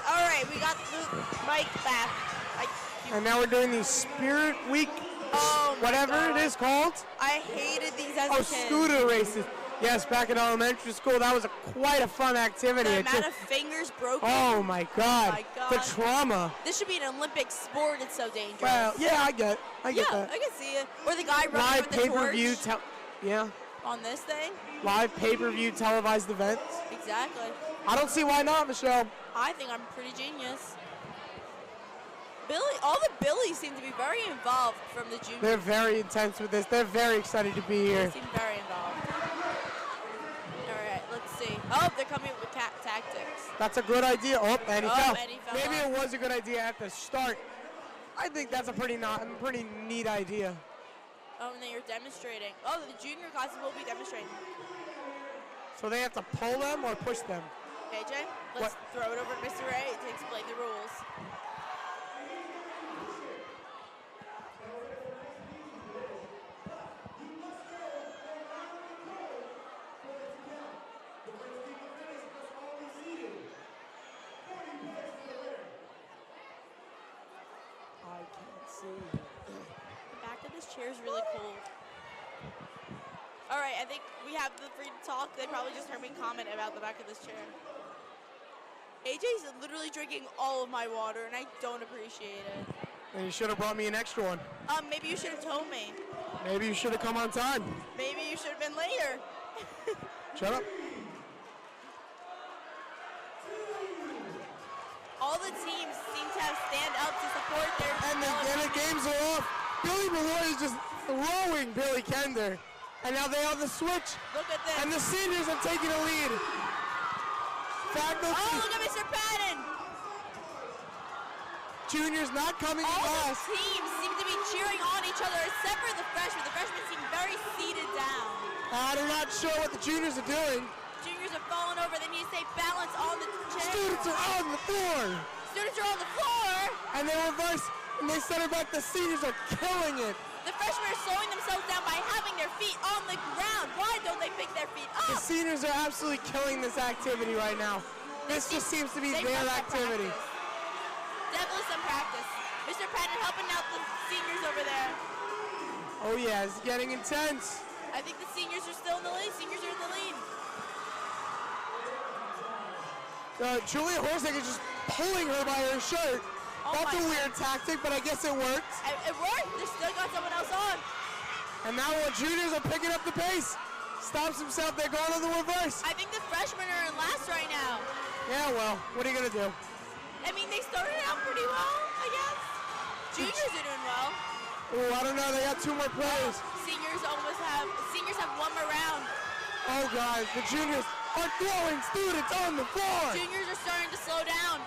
All right, we got the mic back. And now we're doing the Spirit Week, whatever it is called. I hated these as a Oh, kid. scooter races. Yes, back in elementary school, that was quite a fun activity. The amount of fingers broken. Oh my God. Oh my God. The trauma. This should be an Olympic sport. It's so dangerous. Well, yeah, I get that. Yeah, I can see it. Or the guy running Live with the pay-per-view, torch yeah. on this thing. Live pay-per-view televised events. Exactly. I don't see why not, Michelle. I think I'm pretty genius. All the Billies seem to be very involved from the juniors. They're very intense with this. They're very excited to be here. They seem very involved. All right, let's see. Oh, they're coming up with tactics. That's a good idea. Oh, and he fell. And he fell Maybe off. it was a good idea at the start. I think that's a pretty neat idea. Oh, and then you're demonstrating. Oh, the junior classes will be demonstrating. So they have to pull them or push them? AJ, let's throw it over to Mr. Ray to explain the rules. chair is really cold. All right, I think we have the free to talk. They probably just heard me comment about the back of this chair. AJ's literally drinking all of my water, and I don't appreciate it. And you should have brought me an extra one. Maybe you should have told me. Maybe you should have come on time. Maybe you should have been later. Shut up. All the teams seem to have stand up to support their. And the games are off. Billy Malloy is just throwing Billy Kender. And now they have the switch. Look at this. And the seniors are taking a lead. Faculty. Oh, look at Mr. Patton. Juniors not coming in All last. the teams seem to be cheering on each other, except for the freshmen. The freshmen seem very seated down. I'm not sure what the juniors are doing. Juniors are falling over. They need to stay balanced on the chair. Students are on the floor. Students are on the floor. And they reverse, and they set it back. The seniors are killing it. The freshmen are slowing themselves down by having their feet on the ground. Why don't they pick their feet up? The seniors are absolutely killing this activity right now. This just seems to be their activity. Definitely some practice. Mr. Patton helping out the seniors over there. Oh yeah, it's getting intense. I think the seniors are still in the lead. Seniors are in the lead. Julia Horsek is just pulling her by her shirt. Oh That's a weird tactic, but I guess it worked. It worked. They still got someone else on. And now the juniors are picking up the pace. Stops himself. They're going on the reverse. I think the freshmen are in last right now. Yeah, well, what are you going to do? I mean, they started out pretty well, I guess. Juniors are doing well. Oh, I don't know. They got 2 more players. Seniors have 1 more round. Oh, guys, the juniors are throwing students on the floor. Juniors are starting to slow down.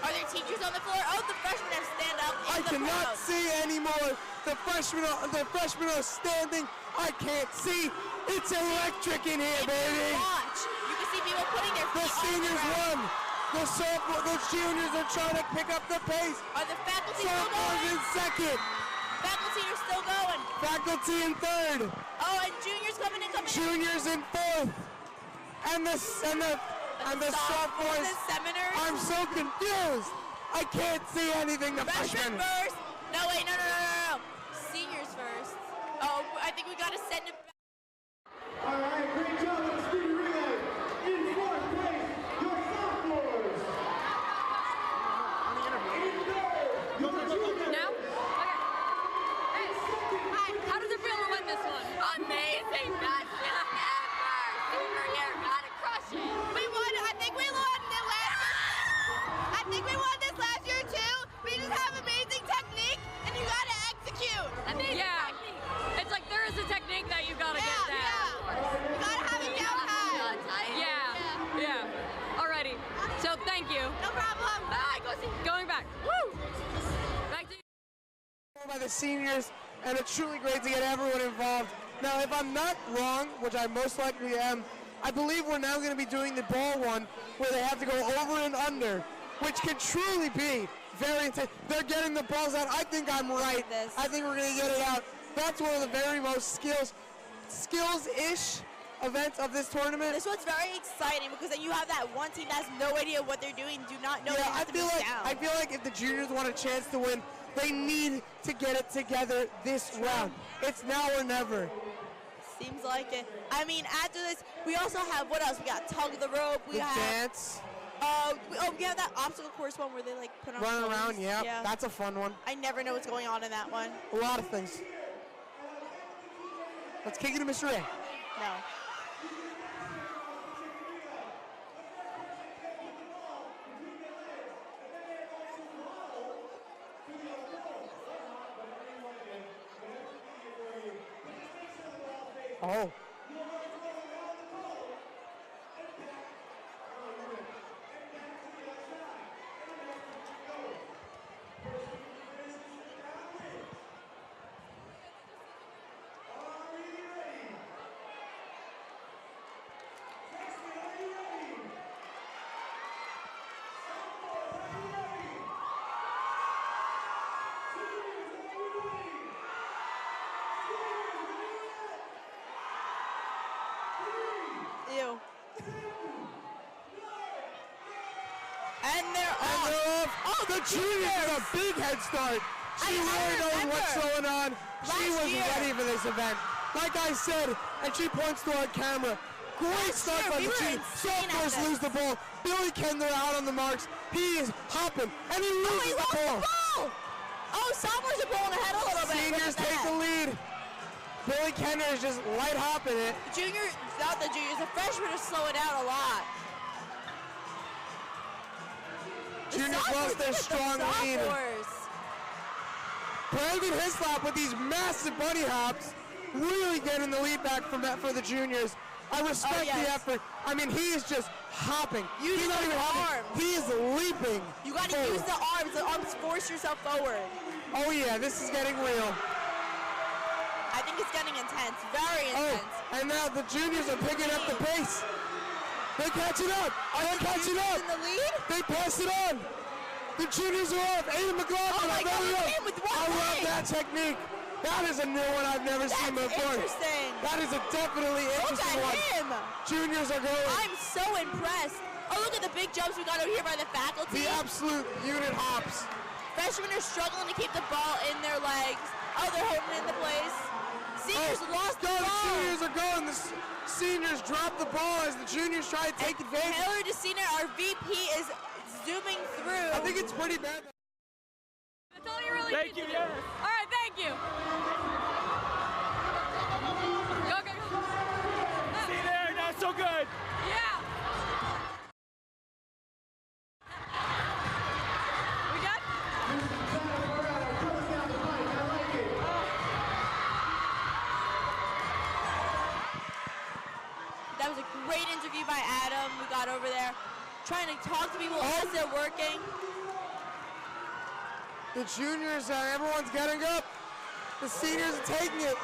Are there teachers on the floor? Oh, the freshmen have stand up. I cannot see anymore. The freshmen are standing. I can't see. It's electric in here, baby. Watch. You can see people putting their feet The seniors on the ground. won. The juniors are trying to pick up the pace. Are the faculty still Sophomores going? in second. Faculty are still going. Faculty in third. Oh, and juniors coming in. Juniors in fourth. And the sophomores. The seminars. I'm so confused. I can't see anything. The Freshmen freshmen. first. No, wait, no. Seniors first. Oh, I think we got to send it back. All right, great job on the speed relay. In 4th place, your sophomores. Now? Okay. Hey, how does it feel to win this one? Amazing! Best feeling ever! Senior year, gotta crush it! We won! I think we won it last year! I think we won this last year too! We just have amazing technique and you gotta execute! Amazing technique! It's like there is a technique that you gotta get down. You gotta have it down tight! Yeah. Alrighty. So thank you. No problem! Bye! Go see! Going back. Woo! Back to you. By the seniors, and it's truly great to get everyone involved. Now, if I'm not wrong, which I most likely am, I believe we're now going to be doing the ball one where they have to go over and under, which can truly be very intense. They're getting the balls out. I think I'm right. I think we're going to get it out. That's one of the very most skills-ish events of this tournament. This one's very exciting because then you have that one team that has no idea what they're doing, do not know they have to move down. I feel like if the juniors want a chance to win, they need to get it together this round. It's now or never. Seems like it. I mean, after this, we also have, what else? We got tug of the rope. We have dance. We have that obstacle course one where they like put on Run clothes. around, yeah, that's a fun one. I never know what's going on in that one. A lot of things. Let's kick it to Mr. A. No. Oh. Ew. And they're off. Oh, the juniors have a big head start. She really knows what's going on. She was ready for this event. Like I said, and she points to our camera. Great start by the team. Sophomores lose the ball. Billy Kendler out on the marks. He is hopping, and he loses the ball. Oh, sophomores are pulling ahead a little bit. Seniors take the lead. Billy Kendler is just light hopping it. Juniors, not the juniors, the freshmen are slowing down a lot. Juniors lost their strong lead. Brandon Hislop with these massive bunny hops, really getting the lead back for the juniors. I respect the effort. I mean, he is just hopping. He's not even hopping. He is leaping. You got to use the arms. The arms force yourself forward. Oh yeah, this is getting real. I think it's getting intense, very intense. Oh, and now the juniors are picking up the pace. They catch it up. They catch it up. In the lead? They pass it on. The juniors are off. Aiden McLaughlin, I love that technique. That is a new one I've never seen before. Interesting. That is a definitely interesting one. Look at him. Juniors are going. I'm so impressed. Oh, look at the big jumps we got over here by the faculty. The absolute unit hops. Freshmen are struggling to keep the ball in their legs. Oh, they're holding it into place. Seniors lost the ball. The seniors are going. The seniors drop the ball as the juniors try to take advantage. Taylor DeCena, our VP, is zooming through. I think it's pretty bad. That's all you really Thank need you, to yes. do. All right, thank you. Go. See there, not so good. Yeah. We good? That was a great interview by Adam. We got over there trying to talk to people as they're working. The juniors, everyone's getting up. The seniors are taking it,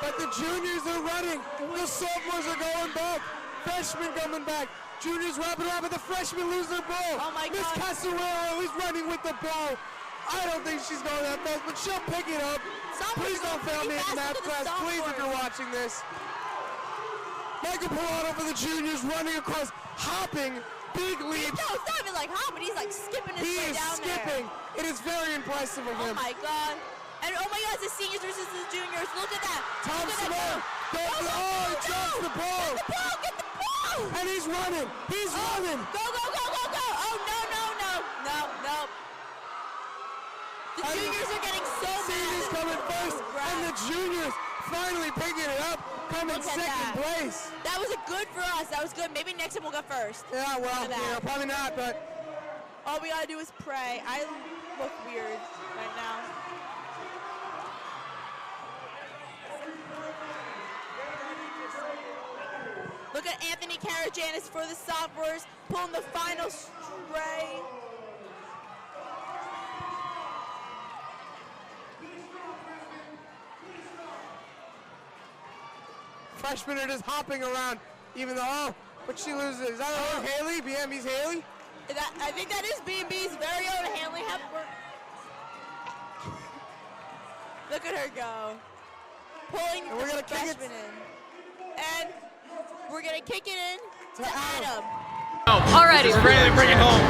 but the juniors are running. The sophomores are going back. Freshmen coming back. Juniors wrapping around, but the freshmen lose their ball. Oh my Miss God. Casarero is running with the ball. I don't think she's going that fast, but she'll pick it up. Please don't fail me in math class, please, if you're watching this. Michael Pilato for the juniors running across, hopping, big leaps. No, it's not even like hopping. He's like skipping his way down there. He is skipping. It is very impressive of him. Oh my God. And oh my God, it's the seniors versus the juniors. Look at that. Tom Simone. He drops the ball. Get the ball. Get the ball. And he's running. He's running. Go. Oh, no. The juniors are getting so mad. Seniors coming first, and the juniors finally picking it up, coming second place. That was good for us. That was good. Maybe next time we'll go first. Yeah, well, probably not, but all we gotta do is pray. I look weird right now. Look at Anthony Karajanis for the sophomores pulling the final stray. Freshmen are just hopping around, even though, but she loses. Is that her own Haley? BMB's Haley? I think that is B&B's very own Haley Hepburn. Look at her go. Pulling the freshman in. And we're going to kick it in to Adam. Alrighty. We're ready to bring it home.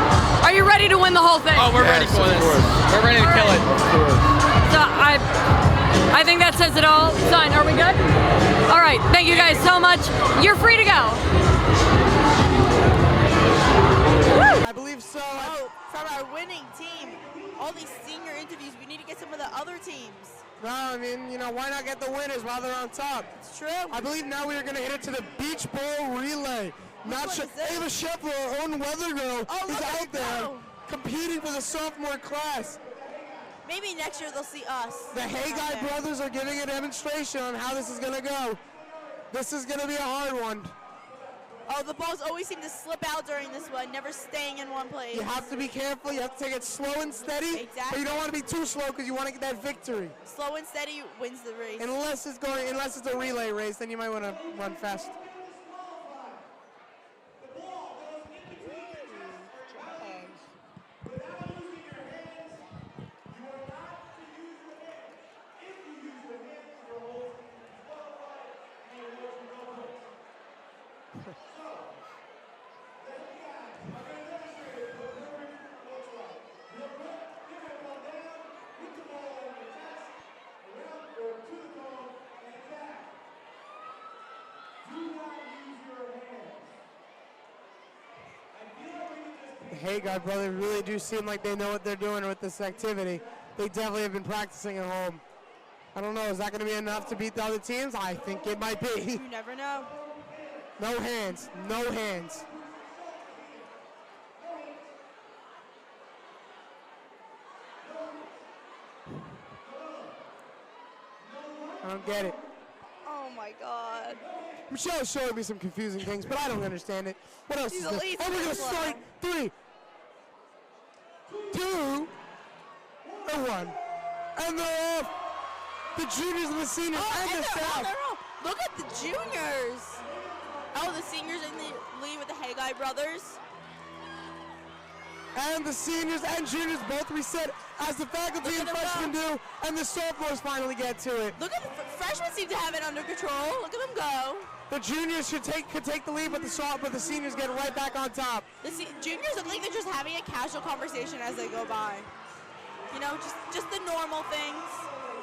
Are you ready to win the whole thing? Oh, we're ready for this. We're ready to kill it. So I think that says it all. Son, are we good? All right, thank you guys so much. You're free to go. Woo! I believe so. Oh, from our winning team, all these senior interviews, we need to get some of the other teams. No, I mean, why not get the winners while they're on top? It's true. I believe now we are going to hit it to the Beach Bowl relay. Not sure. Ava Scheffler, our own weather girl, is out there competing for the sophomore class. Maybe next year they'll see us. The Haggai brothers are giving a demonstration on how this is going to go. This is going to be a hard one. Oh, the balls always seem to slip out during this one, never staying in one place. You have to be careful. You have to take it slow and steady. Exactly. But you don't want to be too slow because you want to get that victory. Slow and steady wins the race. Unless it's a relay race, then you might want to run fast. Hagar brothers really do seem like they know what they're doing with this activity. They definitely have been practicing at home. I don't know, is that going to be enough to beat the other teams? I think it might be. You never know. No hands, no hands. I don't get it. Oh my God. Michelle's showing me some confusing things, but I don't understand it. What else She's is this? elite Oh, we're going to slow. start 3, 2, and 1. And they're off. The juniors and the seniors and the staff. Look at the juniors. Oh, the seniors in the lead with the Haggai brothers. And the seniors and juniors both reset as the faculty and freshmen do, and the sophomores finally get to it. Look at the freshmen seem to have it under control. Look at them go. The juniors could take the lead, but the seniors get right back on top. The juniors look like they're just having a casual conversation as they go by. You know, just the normal things.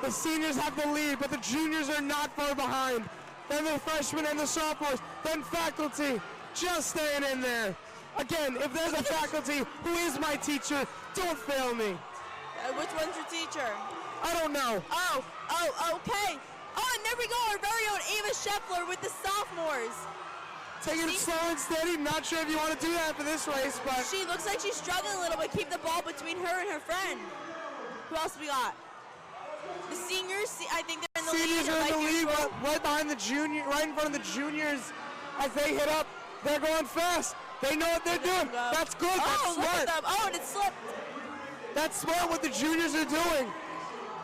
The seniors have the lead, but the juniors are not far behind. Then the freshmen and the sophomores, then faculty, just staying in there. Again, if there's a faculty who is my teacher, don't fail me. Which one's your teacher? I don't know. Oh, okay. Oh, and there we go, our very own Ava Scheffler with the sophomores. Taking it slow and steady. Not sure if you want to do that for this race, but she looks like she's struggling a little bit. Keep the ball between her and her friend. Who else we got? The seniors, I think they're in the lead. Seniors are in the lead, right behind the junior, right in front of the juniors. As they hit up, they're going fast. They know what they're doing. That's good. That's look smart. at them. Oh, and it slipped. That's smart what the juniors are doing.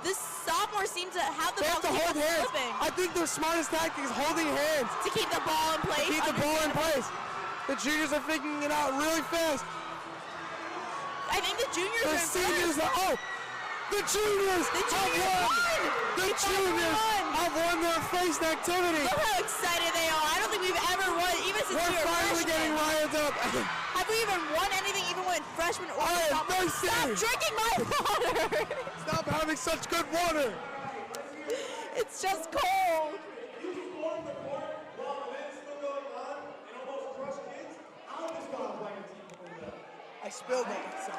This sophomore seems to have the They ball have to hold hands. slipping. I think their smartest tactic is holding hands. To keep the ball in place. To keep the ball in place. The juniors are figuring it out really fast. I think the juniors The are seniors are, the juniors have won! The juniors have won their first activity. Look how excited they are. I don't think we've ever won, even since we We're were finally freshmen. getting riled up. Have we even won anything, even when freshmen or sophomore? Stop drinking my water! Stop having such good water. It's just cold. I spilled it. So.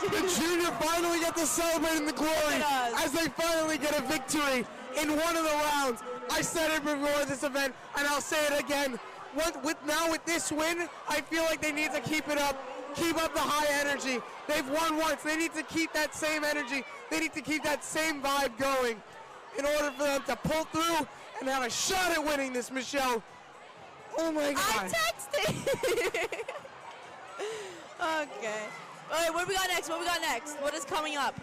The junior finally get to celebrate in the glory as they finally get a victory in one of the rounds. I said it before this event, and I'll say it again. With this win, I feel like they need to keep it up, keep up the high energy. They've won once. They need to keep that same energy. They need to keep that same vibe going in order for them to pull through and have a shot at winning this, Michelle. Oh my God. I texted. Okay. All right, what do we got next? What is coming up?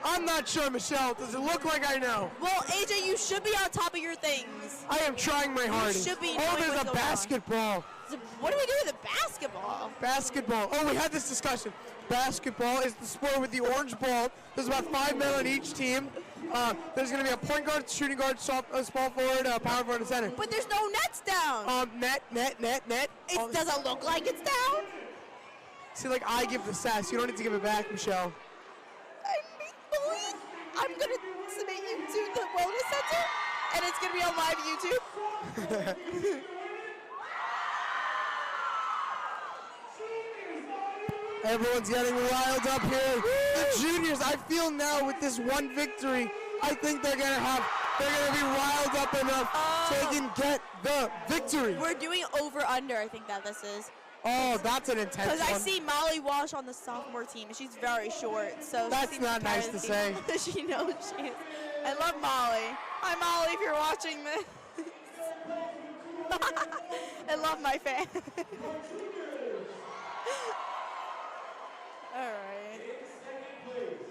I'm not sure, Michelle. Does it look like I know? Well, AJ, you should be on top of your things. I am trying my hardest. You should be. Oh, there's a basketball. What do we do with the basketball? Basketball. Oh, we had this discussion. Basketball is the sport with the orange ball. There's about 5 men on each team. There's going to be a point guard, shooting guard, small forward, power forward, and center. But there's no nets down. Net. It doesn't look like it's down. See, like I give the sass. You don't need to give it back, Michelle. I'm going to submit you to the wellness center, and it's going to be on live YouTube. Everyone's getting riled up here. The juniors, I feel now with this one victory, I think they're gonna be riled up enough so they can get the victory. We're doing over/under. I think that this is. Oh, that's an intense one. Because I see Molly Walsh on the sophomore team, and she's very short. So that's not nice to say. She knows she is. I love Molly. Hi, Molly, if you're watching this. I love my fan. All right. Second place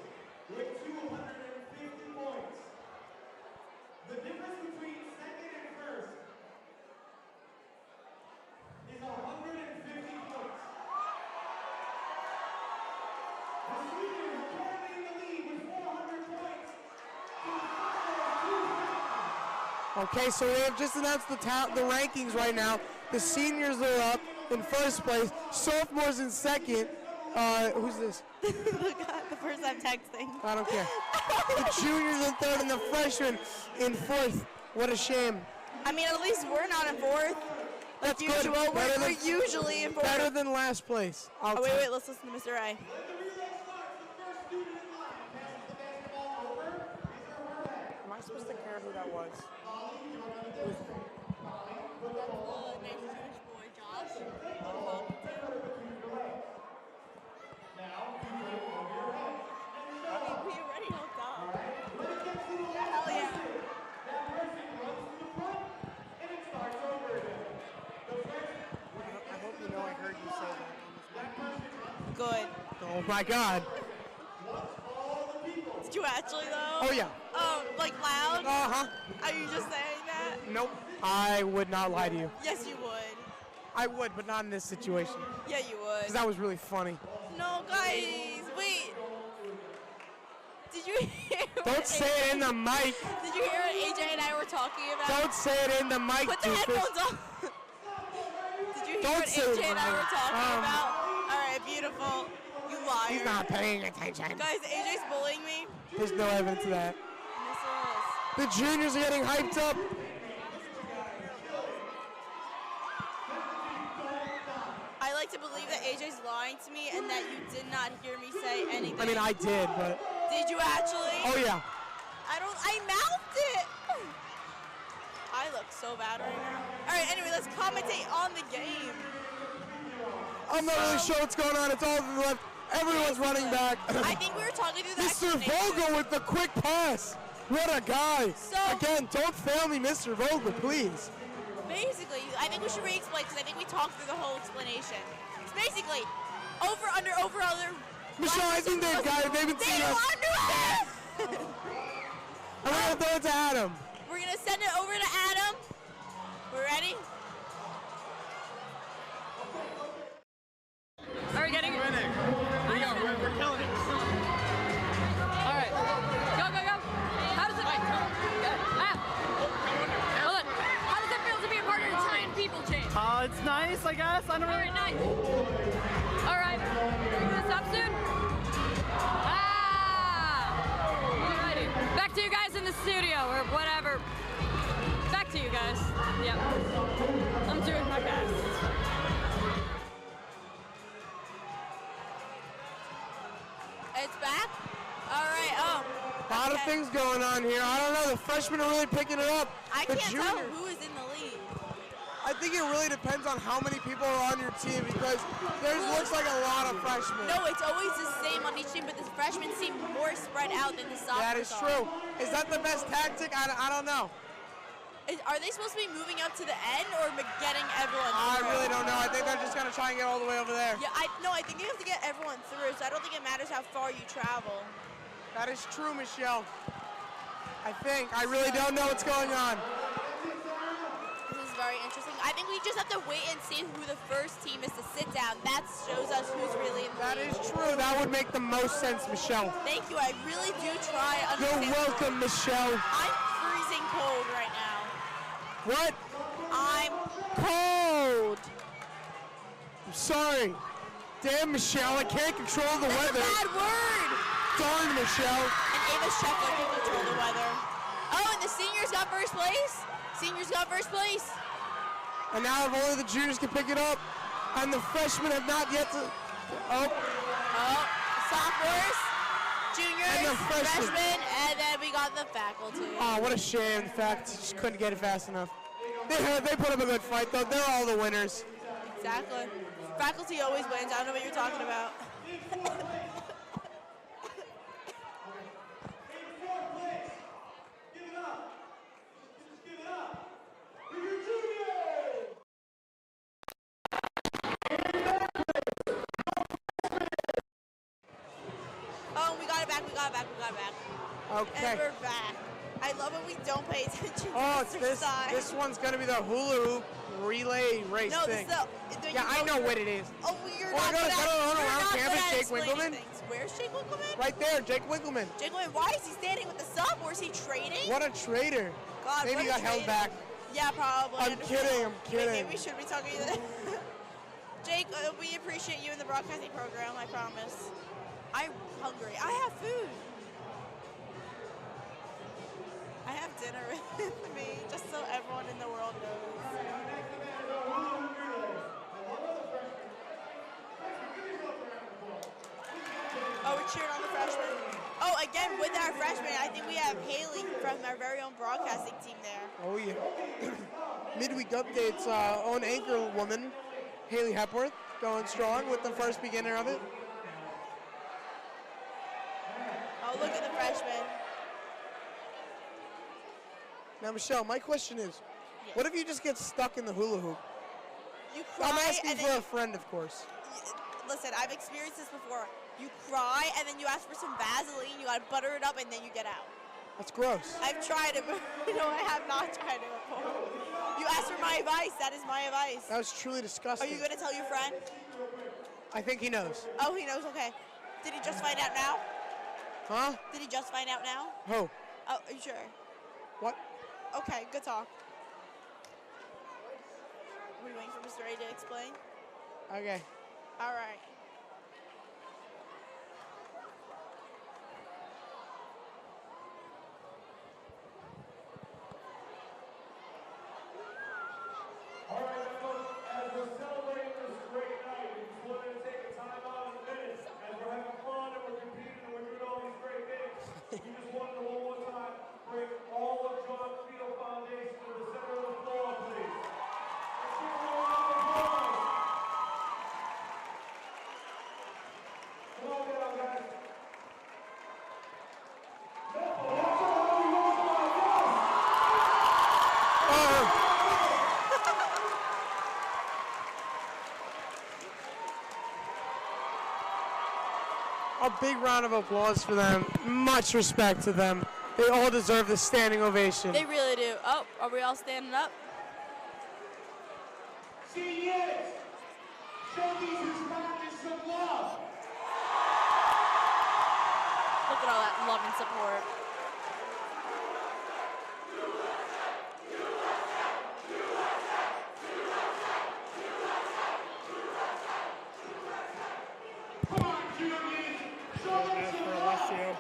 with 250 points. The difference between second and first is 150 points. The seniors are currently in the lead with 400 points. Okay, so they have just announced the rankings right now. The seniors are up. in first place, sophomores in second. Who's this? The person I'm texting. I don't care. The juniors in third and the freshmen in fourth. What a shame. I mean, at least we're not in fourth. That's like usual. good. We're usually in fourth. Better than last place. Oh, wait, let's listen to Mr. A. Am I supposed to care who that was? Good. Oh my God. Did you actually though? Oh yeah. Oh, like loud? Uh-huh. Are you just saying that? Nope. I would not lie to you. Yes, you would. I would, but not in this situation. Yeah, you would. Because that was really funny. No, guys, wait. Did you hear? Don't say it in the mic. Did you hear what AJ and I were talking about? Don't say it in the mic. Put the headphones on. Did you hear what AJ and I were talking about? All right, beautiful. You liar. He's not paying attention. Guys, AJ's bullying me. There's no evidence of that. Yes, The juniors are getting hyped up. I like to believe that AJ's lying to me and that you did not hear me say anything. I mean, I did, but. Did you actually? Oh yeah. I mouthed it. I look so bad right now. All right, anyway, let's commentate on the game. I'm not really sure what's going on. It's all to the left. Everyone's running back. I think we were talking through the Mr. Vogel with the quick pass. What a guy. So, again, don't fail me, Mr. Vogel, please. Basically, I think we should re-explain because I think we talked through the whole explanation. It's basically over, under. Michele, I think they've got it. They've been seeing us. I'm going to throw it to Adam. We're going to send it over to Adam. We're ready? Are we getting it? Winning. We're killing it. All right. Go, go, go. How does it hold on. How does it feel to be a part of a giant people chain? It's nice, I guess. I don't know. All right, nice. All right. Are you gonna stop soon? Alrighty. Back to you guys in the studio or whatever. Back to you guys. Yep. I'm doing my best. It's back? All right, A lot of things going on here. I don't know. The freshmen are really picking it up. I the can't tell who is in the lead. I think it really depends on how many people are on your team because there looks like a lot of freshmen. No, it's always the same on each team, but the freshmen seem more spread out than the sophomores. That is true. Is that the best tactic? I don't know. Are they supposed to be moving up to the end or getting everyone through? I really don't know. I think they're just going to try and get all the way over there. Yeah, I think they have to get everyone through, so I don't think it matters how far you travel. That is true, Michele. I think. I really don't know what's going on. This is very interesting. I think we just have to wait and see who the first team is to sit down. That shows us who's really in the That lead. is true. That would make the most sense, Michele. Thank you. I really do try to You're understand. welcome, Michele. I'm freezing cold right now. What? I'm cold. I'm sorry. Damn, Michele, I can't control the That's weather. a bad word. Darn, Michele. And Ava Scheffler can control the weather. Oh, and the seniors got first place. Seniors got first place. And now if only the juniors can pick it up, and the freshmen have not yet to. Oh. Sophomores, juniors, And the freshmen. freshmen, and then we got the faculty. Oh, what a shame. The fact just couldn't get it fast enough. They put up a good fight, though. They're all the winners. Exactly. Faculty always wins. I don't know what you're talking about. Oh, we got it back. Okay. And we're back. I love when we don't pay attention Oh, to it's the this. side. This one's gonna be the hula hoop relay race No, thing. this is Yeah, I know what it is. Oh, you're Oh, not I gotta good at, go you're around not good campus, at Jake explaining Winkleman. things. Where's Jake Winkleman? Right there, Jake Winkleman. Jake Winkleman, why is he standing with the sophomores? Is he trading? What a traitor. God, Maybe what he a got held traitor. back. Yeah, probably. I'm kidding. Wait, maybe we should be talking to Jake, we appreciate you in the broadcasting program, I promise. I'm hungry. I have food. I have dinner with me, just so everyone in the world knows. Oh, we're cheering on the freshmen. Oh, again, with our freshmen, I think we have Haley from our very own broadcasting team there. Oh, yeah. Midweek updates, own anchor woman, Haley Hepworth, going strong with the first beginner of it. Oh, look at the freshmen. Now, Michelle, my question is, Yes. what if you just get stuck in the hula hoop? You cry I'm asking and for then a friend, of course. listen, I've experienced this before. You cry and then you ask for some Vaseline, you gotta butter it up, and then you get out. That's gross. I've tried it, but no, I have not tried it before. You asked for my advice. That is my advice. That was truly disgusting. Are you gonna tell your friend? I think he knows. Oh, he knows. Okay. Did he just find out now? Huh? Did he just find out now? Who? Oh, are you sure? What? Okay, good talk. Are we waiting for Mr. A to explain? Okay. All right. All right, folks, as we're celebrating this great night, we just wanted to take a time out in a minute. As we're having fun and we're competing and we're doing all these great things, we just wanted to one more time bring all of John Feal Foundation to the center of the floor, please. Let's give them a round of applause. Come on down, guys. A big round of applause for them. Much respect to them. They all deserve the standing ovation. They really do. Oh, are we all standing up? Seniors, show these responders some love. Look at all that love and support. Come on, juniors, show them some love.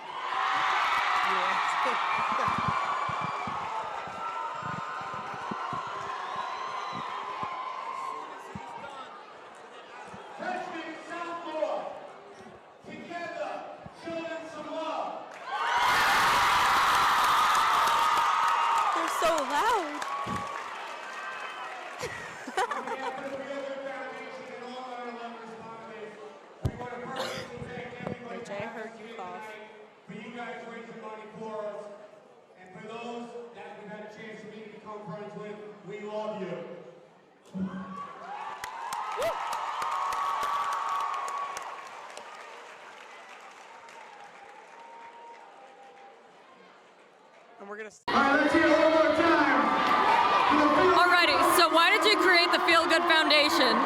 Freshman, sophomore, together, show them some love. They're so loud. On behalf of the Feal Good Foundation and all our alumni responders, we want to personally thank everybody Jay, I heard you cough. for you guys raising money for us. And for those that we've had a chance to meet and become friends with, we love you. And we're gonna. All right, let's hear it one more time. Alrighty, so why did you create the Feal Good Foundation?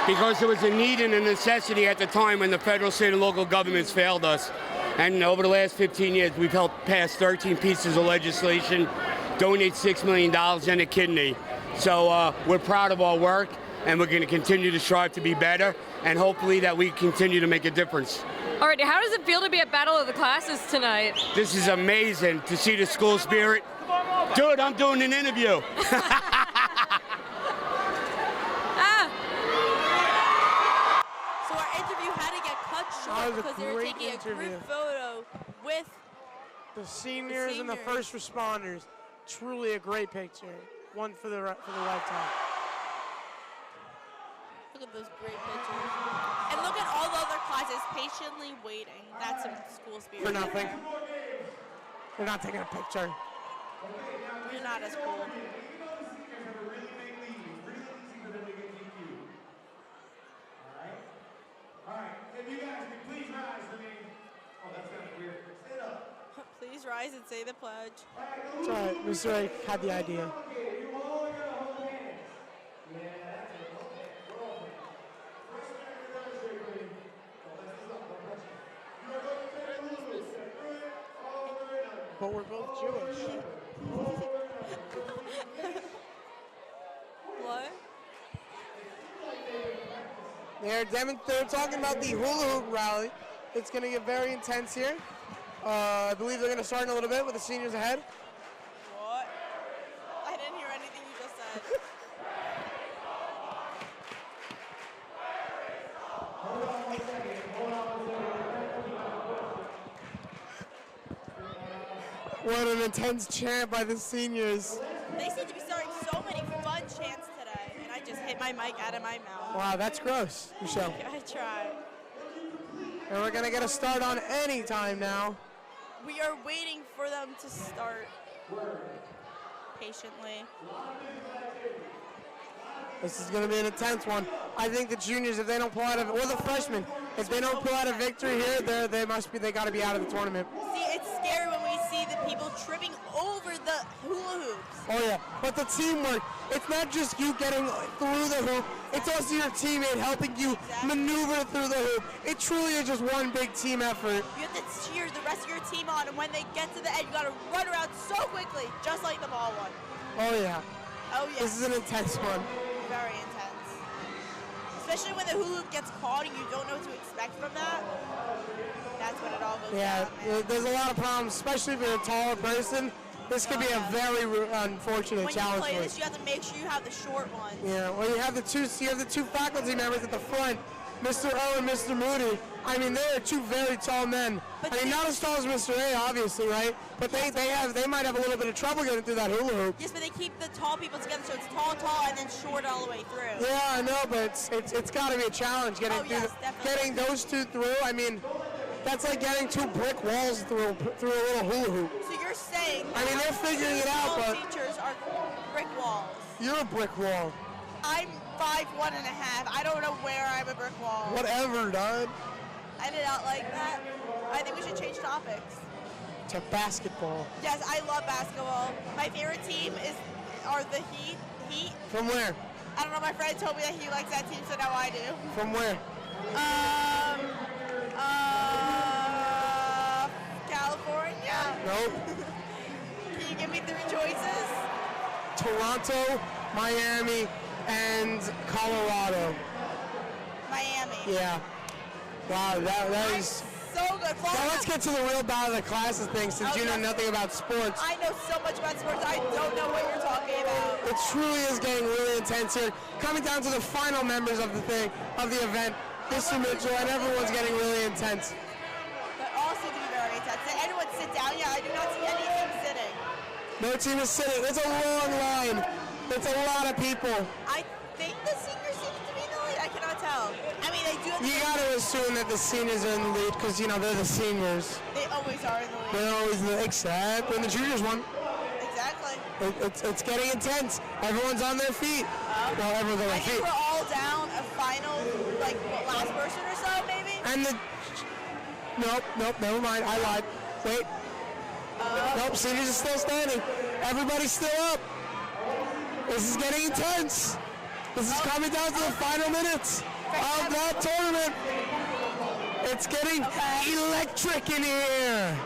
Because there was a need and a necessity at the time when the federal, state, and local governments failed us. And over the last 15 years, we've helped pass 13 pieces of legislation, donate $6 million and a kidney. So we're proud of our work, and we're going to continue to strive to be better, and hopefully that we continue to make a difference. Alrighty, how does it feel to be at Battle of the Classes tonight? This is amazing to see the school spirit. Dude, I'm doing an interview. So our interview had to get cut That short was a because they were great taking a interview. group photo with. The seniors and the first responders. Truly a great picture. One for the lifetime. Look at those great pictures. And look at all the other classes patiently waiting. That's some school spirit. For nothing. They're not taking a picture. You're not as cool. Even though the seniors have a really big lead, it's really easy for them to get DQ. All right? All right. If you guys could please rise for me. Oh, that's kind of weird. Stand up. Please rise and say the pledge. It's all right. Mr. A had the idea. Okay, you all are gonna hold hands. Yeah, that's it. Okay, we're all hands. First thing I'm gonna demonstrate for you. Oh, that's not the pressure. You are going to take a little bit. Step through it, all the way down. But we're both Jewish. What? Like they've been They're talking about the hula hoop rally. It's going to get very intense here. I believe they're going to start in a little bit with the seniors ahead. What? I didn't hear anything you just said. What an intense chant by the seniors. They seem to be starting so many fun chants today, and I just hit my mic out of my mouth. Wow, that's gross, Michelle. I tried. And we're going to get a start on any time now. We are waiting for them to start patiently. This is going to be an intense one. I think the juniors, if they don't pull out of, or the freshmen, if they don't pull out a victory here, they got to be out of the tournament. See, it's scary when we see the people tripping over the hula hoops. Oh yeah, but the teamwork, it's not just you getting through the hoop, it's also your teammate helping you maneuver through the hoop. It truly is just one big team effort. You have to cheer the rest of your team on, and when they get to the end, you got to run around so quickly, just like the ball one. Oh yeah. Oh yeah. This is an intense one. Very intense. Especially when the hula hoop gets caught and you don't know what to expect from that. That's when it all goes down, man. There's a lot of problems, especially if you're a taller person. This could be a very unfortunate challenge. When you play this, you have to make sure you have the short ones. Yeah, well, you have the two faculty members at the front, Mr. O and Mr. Moody. I mean, they are two very tall men. But I mean, not as tall as Mr. A, obviously, right? But they might have a little bit of trouble getting through that hula hoop. Yes, but they keep the tall people together, so it's tall, and then short all the way through. Yeah, I know, but it's got to be a challenge getting those two through. I mean, that's like getting two brick walls through a little hula hoop. So you're saying? I mean, they're figuring it out, but teachers are brick walls. You're a brick wall. I'm 5'1.5". I don't know where I'm a brick wall. Whatever, dud. I did not like that. I think we should change topics. To basketball. Yes, I love basketball. My favorite team are the Heat. From where? I don't know. My friend told me that he likes that team, so now I do. From where? California. Nope. Can you give me 3 choices? Toronto, Miami, and Colorado. Miami. Yeah. Wow, that is so good. Now let's get to the real battle of the classes thing, since you know nothing about sports. I know so much about sports. I don't know what you're talking about. It truly is getting really intense here. Coming down to the final members of the event, Mr. Mitchell, and everyone's getting really intense. But all seem to be very intense. Did anyone sit down yet? I do not see any team sitting. No team is sitting. It's a long line. It's a lot of people. I think the seniors seem to be in the lead. I cannot tell. I mean, they do. You got to assume that the seniors are in the lead because, you know, they're the seniors. They always are in the lead. They're always in the lead, except when the juniors won. Exactly. It's getting intense. Everyone's on their feet. Well, everyone's on their feet. I think we're all down a final, like, last person or so, maybe? And Nope, never mind. I lied. Wait. Nope, seniors are still standing. Everybody's still up. This is getting intense. This is coming down to the final minutes of that tournament. It's getting electric in here.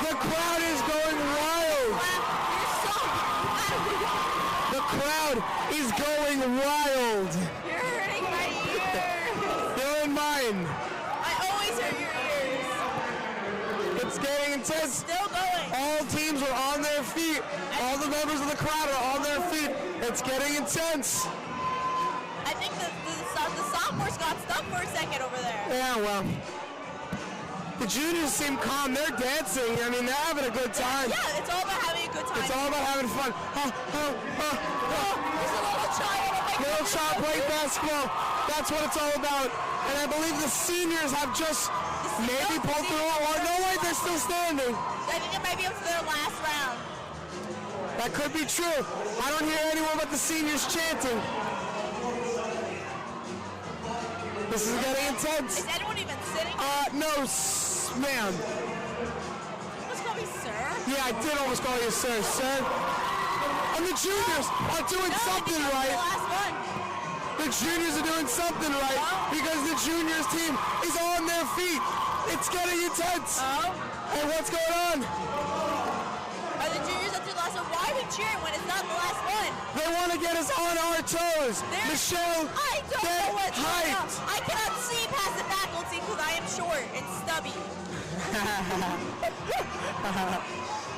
The crowd is going wild. The crowd is going wild. You're hurting my ears. You're in mine. I always hurt your ears. It's getting intense. Still going. All teams are on their feet. All the members of the crowd are on their feet. It's getting intense. I think the sophomores got stuck for a second over there. Yeah, well, the juniors seem calm. They're dancing. I mean, they're having a good time. Yeah, it's all about having a good time. It's all about having fun. There's a little child. Little child playing basketball. That's what it's all about. And I believe the seniors have just maybe pulled through. Or no way, they're still standing. I think it might be up to their last round. That could be true. I don't hear anyone but the seniors chanting. This is getting intense. Is anyone even sitting? No, ma'am. You almost call me sir? Yeah, I did almost call you sir. And the juniors are doing something right. The last one. The juniors are doing something right because the juniors team is on their feet. It's getting intense. Oh. And what's going on? Are the juniors up to the last one? Why did cheering when it's not the last one. They want to get us on our toes. Michele, I don't get know what's going on. hyped. I cannot see past the faculty because I am short and stubby.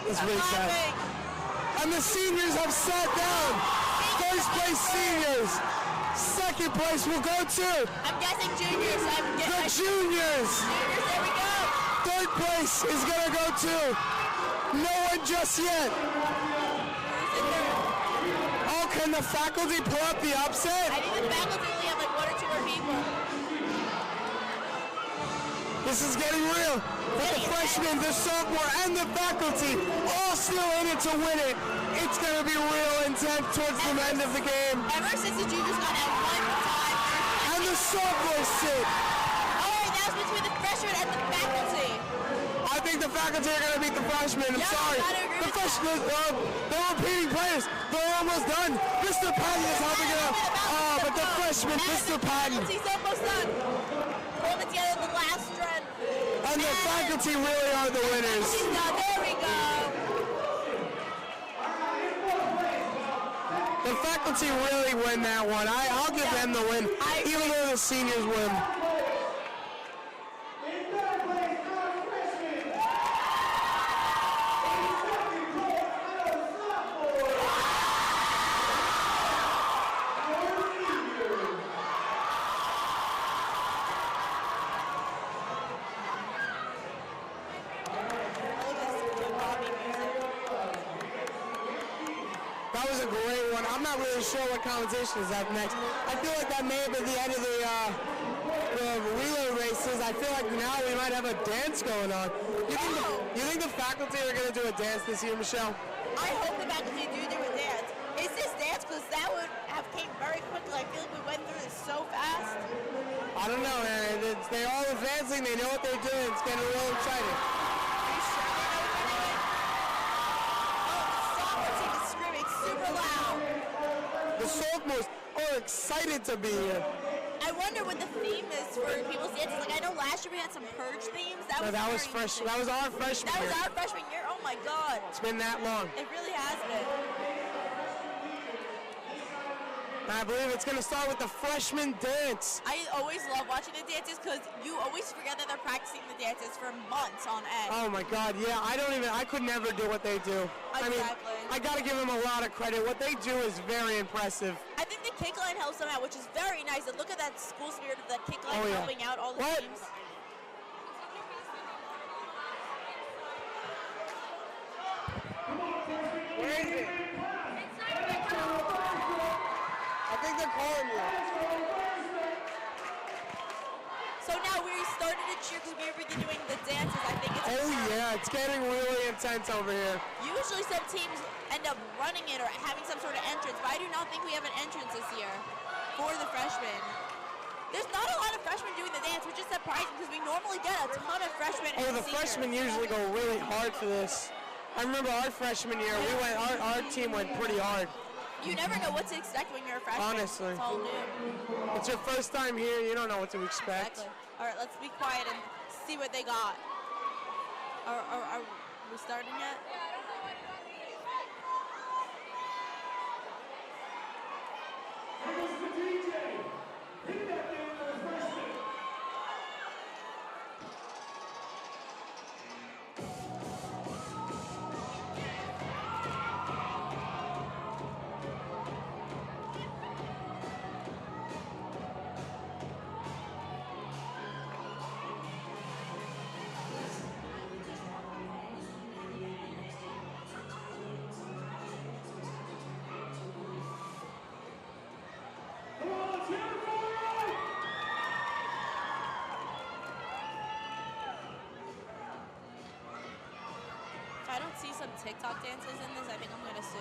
That's really sad. And the seniors have sat down. First place seniors. Second place will go to I'm guessing juniors. the juniors. Juniors, there we go. Third place is going to go to no one just yet. Oh, can the faculty pull up the upset? I think the faculty only have like 1 or 2 more people. This is getting real. But the freshmen, the sophomore, and the faculty all still in it to win it. It's going to be real intense towards the end of the game. Ever since the juniors got out 1 time. And the sophomores sit. All right, now it's between the freshmen and the faculty. I think the faculty are going to beat the freshmen. I'm sorry. The freshmen, they're repeating players. They're almost done. Mr. Patton is helping it up. But the freshmen, Mr. Patton. He's almost done. Holding together the last run. And the faculty really are the winners. There we go. The faculty really win that one. I'll give them the win, even though the seniors win. That was a great one. I'm not really sure what competition is up next. I feel like that may have been the end of the relay races. I feel like now we might have a dance going on. You think the faculty are going to do a dance this year, Michele? I hope the faculty do a dance. Is this dance? Because that would have came very quickly. I feel like we went through this so fast. I don't know, man. They're all advancing. They know what they're doing. It's getting real exciting. The sophomores are excited to be here. I wonder what the theme is for people's dances. Like I know last year we had some purge themes. That was our freshman year. That was our freshman year. Oh my God. It's been that long. It really has been. I believe it's going to start with the freshman dance. I always love watching the dances because you always forget that they're practicing the dances for months on end. Oh my God, yeah. I could never do what they do. Exactly. I mean, I got to give them a lot of credit. What they do is very impressive. I think the kick line helps them out, which is very nice. And look at that school spirit of the kick line helping out all the teams. Where is it? I think they're calling you. So now we started to cheer because we were doing the dances. I think it's yeah, it's getting really intense over here. Usually some teams end up running it or having some sort of entrance, but I do not think we have an entrance this year for the freshmen. There's not a lot of freshmen doing the dance, which is surprising because we normally get a ton of freshmen. Oh, the freshmen usually go really hard for this. I remember our freshman year, our team went pretty hard. You never know what to expect when you're a freshman. Honestly. It's all new. It's your first time here, you don't know what to expect. Exactly. All right, let's be quiet and see what they got. Are we starting yet? If I don't see some TikTok dances in this, I think I'm gonna sue.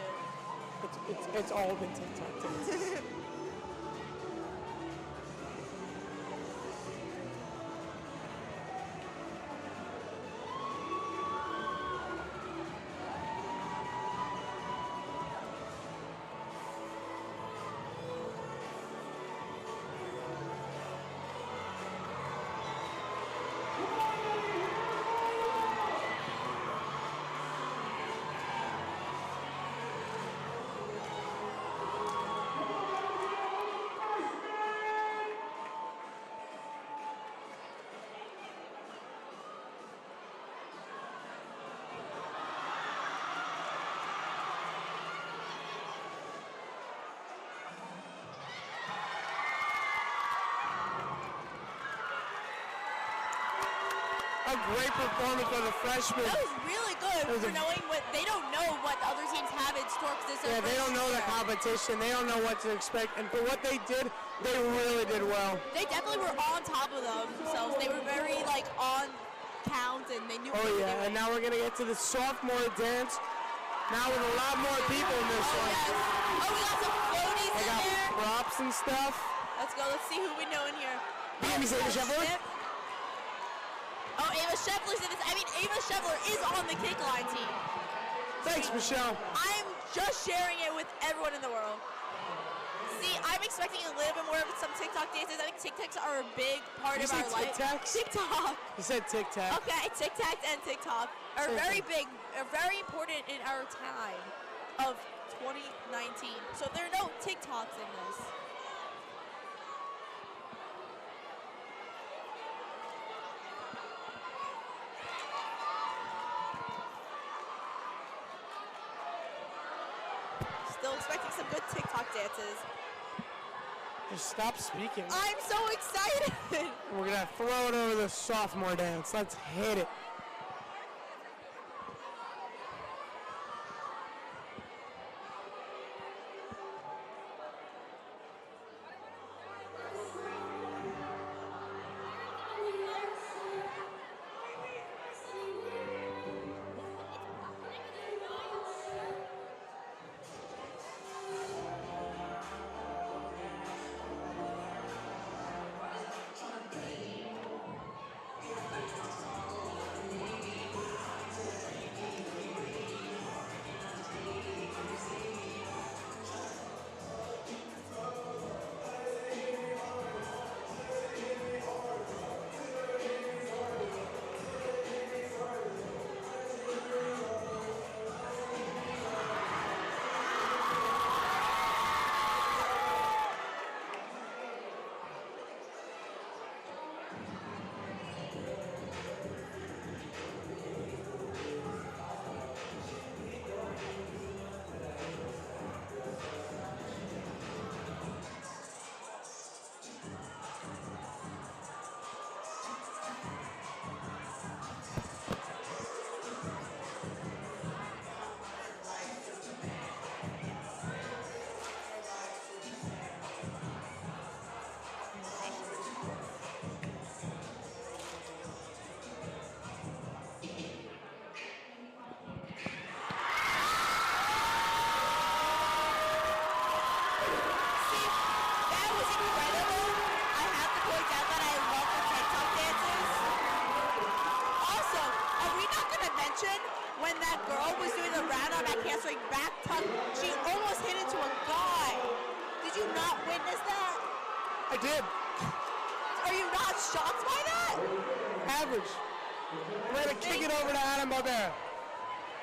It's all been TikTok dances. a great performance by the freshmen. That was really good for knowing what they don't know what the other teams have in store. Yeah, they don't know the competition. They don't know what to expect. And for what they did, they really did well. They definitely were on top of themselves. They were very like on count, and they knew. Oh yeah, and now we're gonna get to the sophomore dance. Now with a lot more people in this one. Yes. Oh, we got some floaties in there. Props and stuff. Let's go. Let's see who we know in here. Amy Scheffler. Oh, Ava Scheffler's in this. I mean, Ava Scheffler is on the kick line team. Thanks, Michele. I'm just sharing it with everyone in the world. See, I'm expecting a little bit more of some TikTok dances. I think TikToks are a big part of our life. TikTok. You said TikTok. Okay, TikTok and TikTok are very big, are very important in our time of 2019. So there are no TikToks in this. Still expecting some good TikTok dances. Just stop speaking. I'm so excited. We're gonna throw it over the sophomore dance. Let's hit it. When that girl was doing the round on that hamstring back tuck, she almost hit into a guy. Did you not witness that? I did. Are you not shocked by that? Average. We're gonna kick it over to Adam Barbera.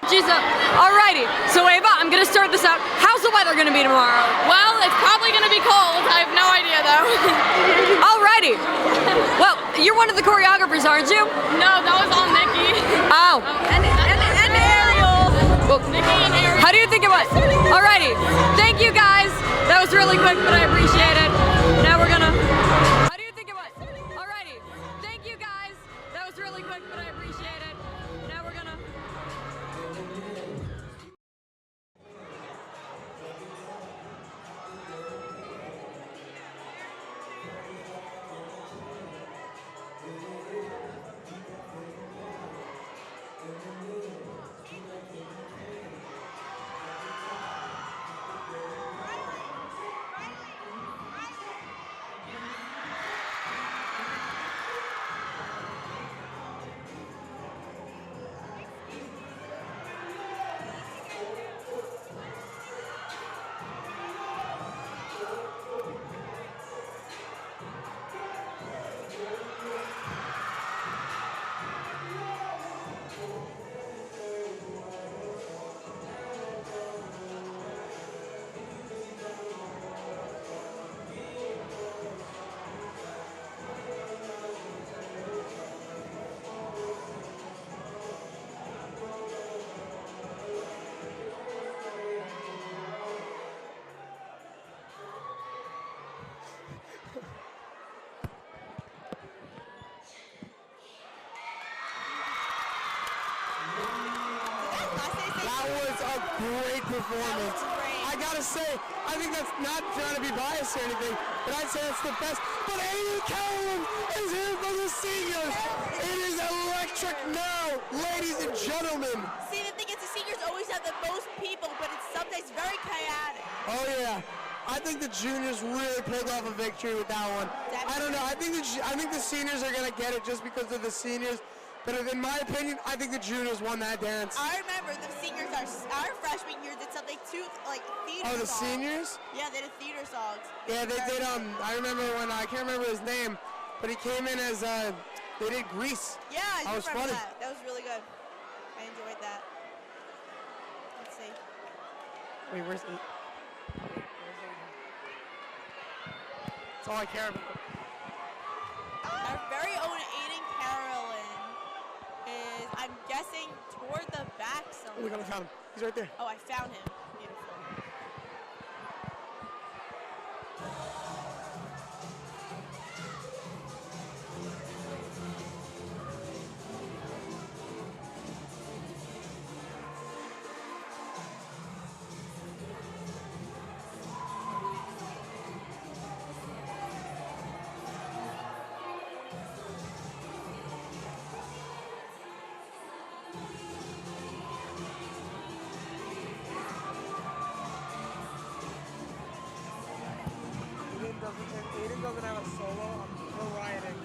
Alrighty, so Ava, I'm gonna start this out. How's the weather gonna be tomorrow? Well, it's probably gonna be cold. I have no idea though. Alrighty. Well, you're one of the choreographers, aren't you? No, that was all Nikki. Oh. And Ariel. Well, Nikki and Ariel. How do you think it went? Alrighty. Thank you guys. That was really quick, but I appreciate it. Now we're gonna. How do you think it went? Alrighty. Thank you guys. That was really quick, but I appreciate it. Now we're gonna. was a great performance. I gotta say, I think that's not trying to be biased or anything, but I'd say that's the best. But Amy Callum is here for the seniors. It is electric now, ladies and gentlemen. See, the thing is, the seniors always have the most people, but it's sometimes very chaotic. Oh yeah, I think the juniors really pulled off a victory with that one. Definitely. I don't know. I think the seniors are gonna get it just because of the seniors. But in my opinion, I think the juniors won that dance. I remember the seniors, our freshman year did something too, like theater songs. Oh, the seniors? Yeah, they did theater songs. Yeah, they did. I remember when I can't remember his name, but he came in as they did Grease. Yeah, I That was remember funny. that. That was really good. I enjoyed that. Let's see. Wait, where's Aiden? That's all I care about. Our very own Aiden Carolyn is, I'm guessing, toward the back somewhere. Oh, we gotta find him. He's right there. Oh, I found him. Beautiful. Aiden doesn't have a solo. I'm rioting.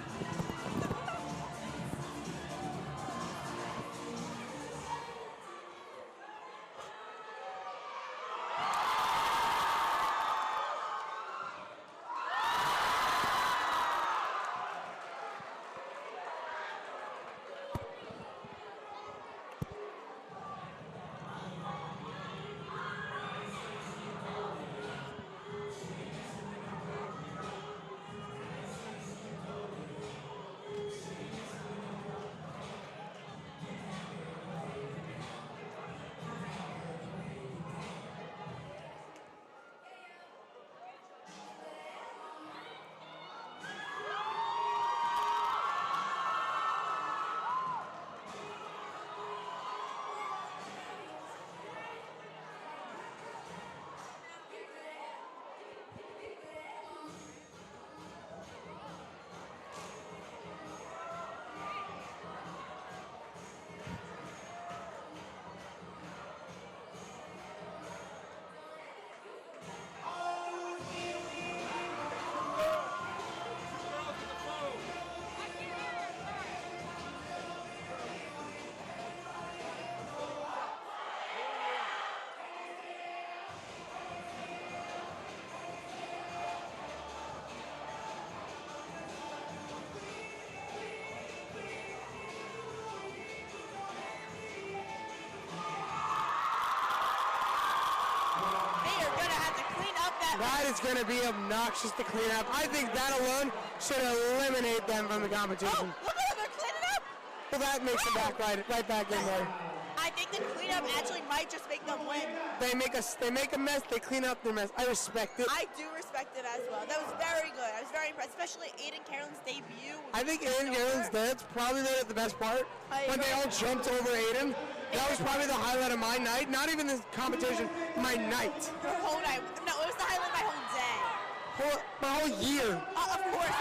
That is going to be obnoxious to clean up. I think that alone should eliminate them from the competition. Oh, look at them, they're cleaning up. Well, that makes them back right back in there. I think the cleanup actually might just make them win. They make a mess, they clean up their mess. I respect it. I do respect it as well. That was very good. I was very impressed, especially Aiden Carolyn's debut. I think Aiden Carolyn's dance probably the best part. When they all jumped over Aiden. That was probably the highlight of my night. Not even this competition, my night. Your whole night. No, it was the highlight of my whole day. My whole year. Of course.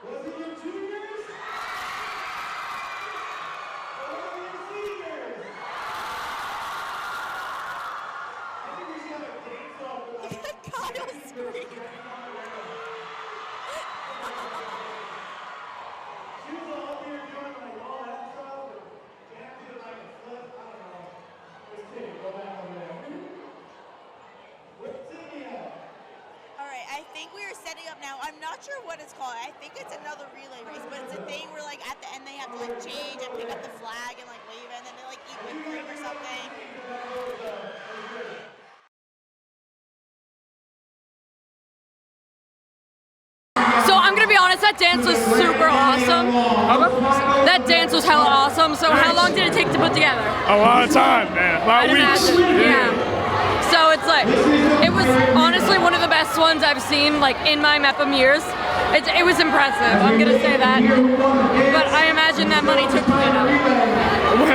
Was it your juniors? Or was it your seniors? I think we should have a dance off. Look at Kyle scream. She was all up here doing like all that stuff, and Jack did like a flip. I don't know. Let's see. Go back over there. Where's Timmy at? All right, I think we are setting up now. I'm not sure what it's called. I think it's another relay race, but it's a thing where like at the end they have to like change and pick up the flag and like wave it, and then they like eat whipped cream or something. So I'm gonna be honest, that dance was super awesome. That dance was hella awesome. So how long did it take to put together? A lot of time, man. A lot of weeks. Yeah. So it's like, it was honestly one of the best ones I've seen like in my MEPM years. It was impressive. I'm gonna say that. But I imagine that money took cleanup.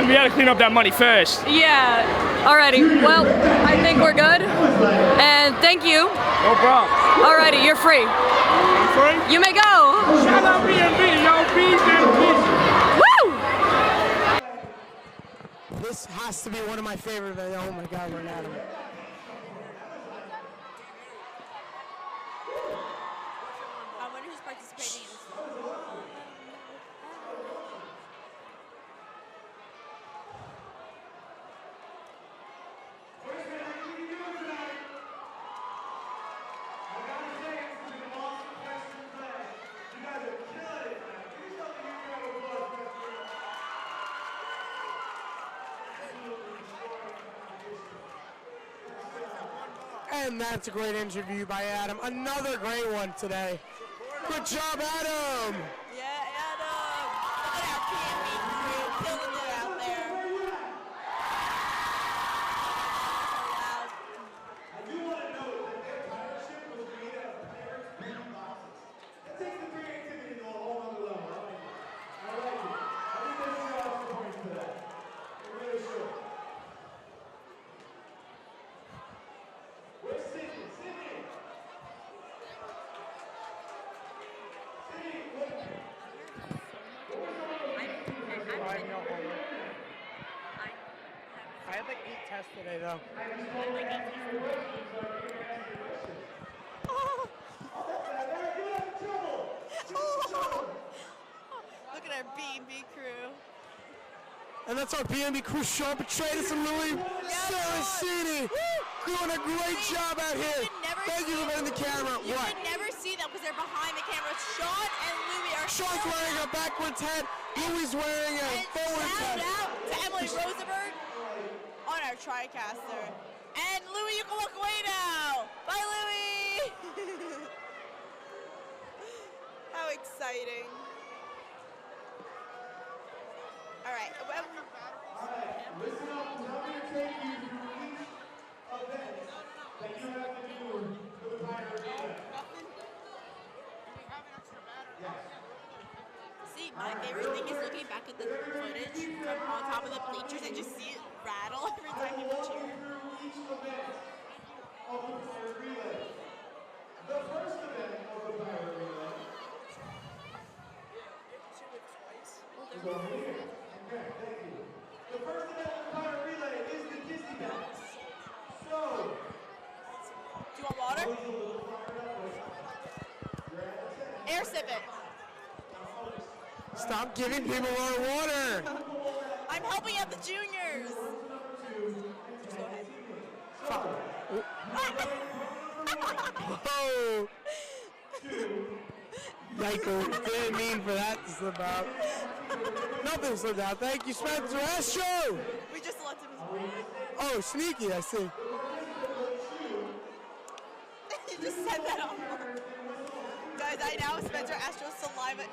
We had to clean up that money first. Yeah. Alrighty. Well, I think we're good. And thank you. No problem. Alrighty, you're free. I'm free? You may go. Shout out B&B, yo, B&B. Woo! This has to be one of my favorite videos. Oh my God, we're Adam. I wonder who's participating in this. And that's a great interview by Adam. Another great one today. Good job, Adam. Yeah, Adam. Look at our PNB crew killing it out there. I do want to note that their partnership was created as parents' beauty boxes. That takes the creativity to a whole other level. I like it. I think they should have some points for that. They really should. Where's Sydney? Sydney! Sydney, what? I had like 8 tests today, though. Look at our B&B crew. And that's our BNB crew, Sean Petratus and Louis Saracini, doing a great job out here. Thank you for being the camera. You What? can never see them because they're behind the camera. Sean and Louis are Sean's wearing a backwards hat. Louis wearing a forwards shout hat. out to Emily Rosenberg on our TriCaster. And Louis, you can walk away now. Bye, Louis. How exciting. All right. Listen up, I'm going to take you through each event that you have to do for the Pirate Relay. Yes. See, my favorite thing is looking back at the footage from on top of the bleachers and just see it rattle every time people cheer. Each event of the Pirate Relay. The first event of the Pirate Relay is over here. Okay, thank you. The first event of the Pirate Relay is the Disney Box. So, Do you want water? Air sip it. Stop giving people more water. I'm helping out the juniors. Just go ahead. Whoa. Yikes, didn't mean for that to slip out. Nothing slipped out. Thank you, Spencer Astro. We just let him. Oh, sneaky, I see. You just said that on. Guys, I now have Spencer Astro's saliva.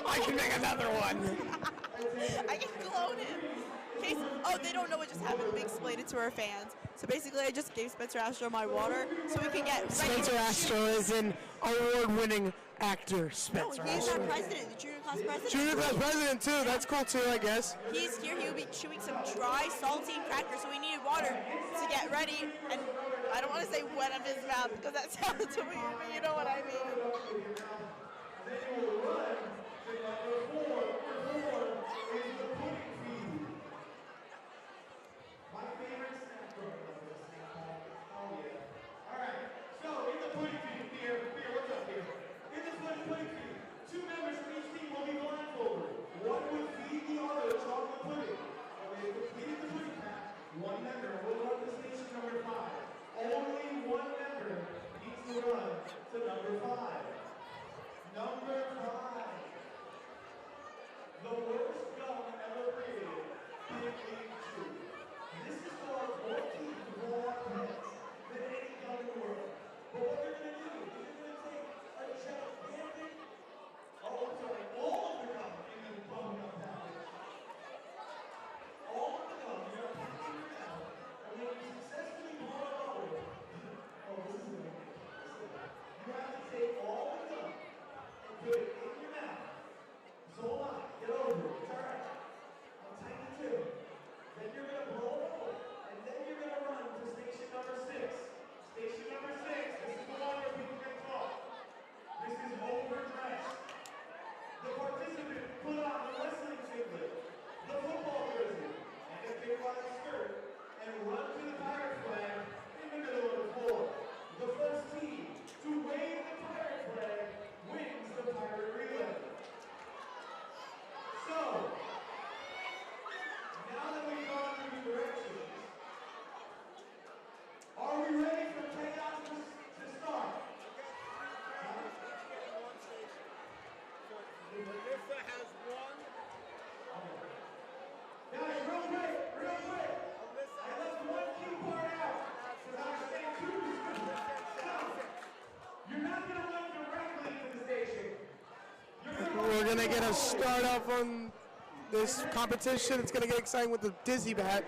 I can make another one. I can clone him. They don't know what just happened. We explained it to our fans. So basically, I just gave Spencer Astro my water so we can get ready. Spencer Astro is an award-winning actor, Spencer No, he's Astro. our president, the junior class president. Junior class president, too. That's cool, too, I guess. He's here. He will be chewing some dry, salty crackers, so we needed water to get ready. And I don't want to say wet up his mouth because that sounds weird, but you know what I mean. gonna get a start off on this competition. It's gonna get exciting with the dizzy bat.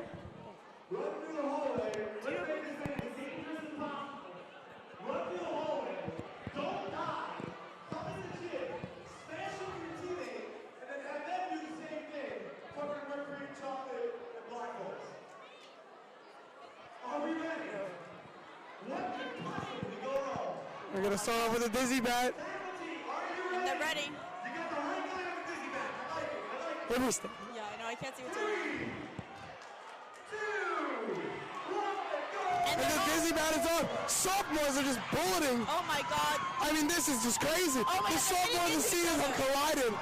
Run through the hallway. Remember to stay as dangerous as possible. Run through the hallway. Don't die. Come in the gym. Smash over your teammate. And then have them do the same thing. Covered in whipped cream, chocolate, and black holes. Are we ready? What could possibly go wrong? We're gonna start off with a dizzy bat. They're ready. You got the right guy on the dizzy bat. I like it. I like it. Where do we stand? Yeah, I know. I can't see what's going on. 2, 1, go! And the dizzy bat is on. Sophomores are just bulleting. Oh my God. I mean, this is just crazy. Oh my The God, sophomores and seniors have collided.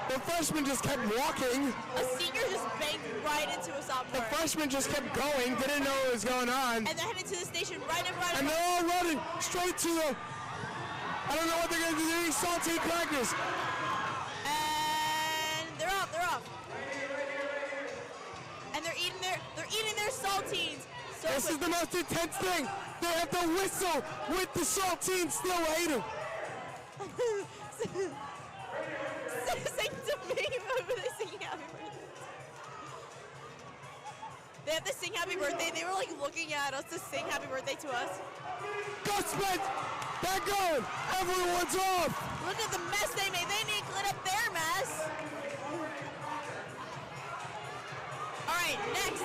The freshmen just kept walking. A senior just banged right into a sophomore. The freshmen just kept going, didn't know what was going on. And they're heading to the station right in front of And us. they're all running straight to the, I don't know what they're gonna do, they're eating salty crackers. And they're off. And they're eating their saltines. So This is the most intense thing. They have to whistle with the saltines still waiting. Sing to me. What were they singing happy birthday? They have to sing happy birthday. They were like looking at us to sing happy birthday to us. Go Spence! They're going! Everyone's off! Look at the mess they made. They need to clean up their mess. All right, next.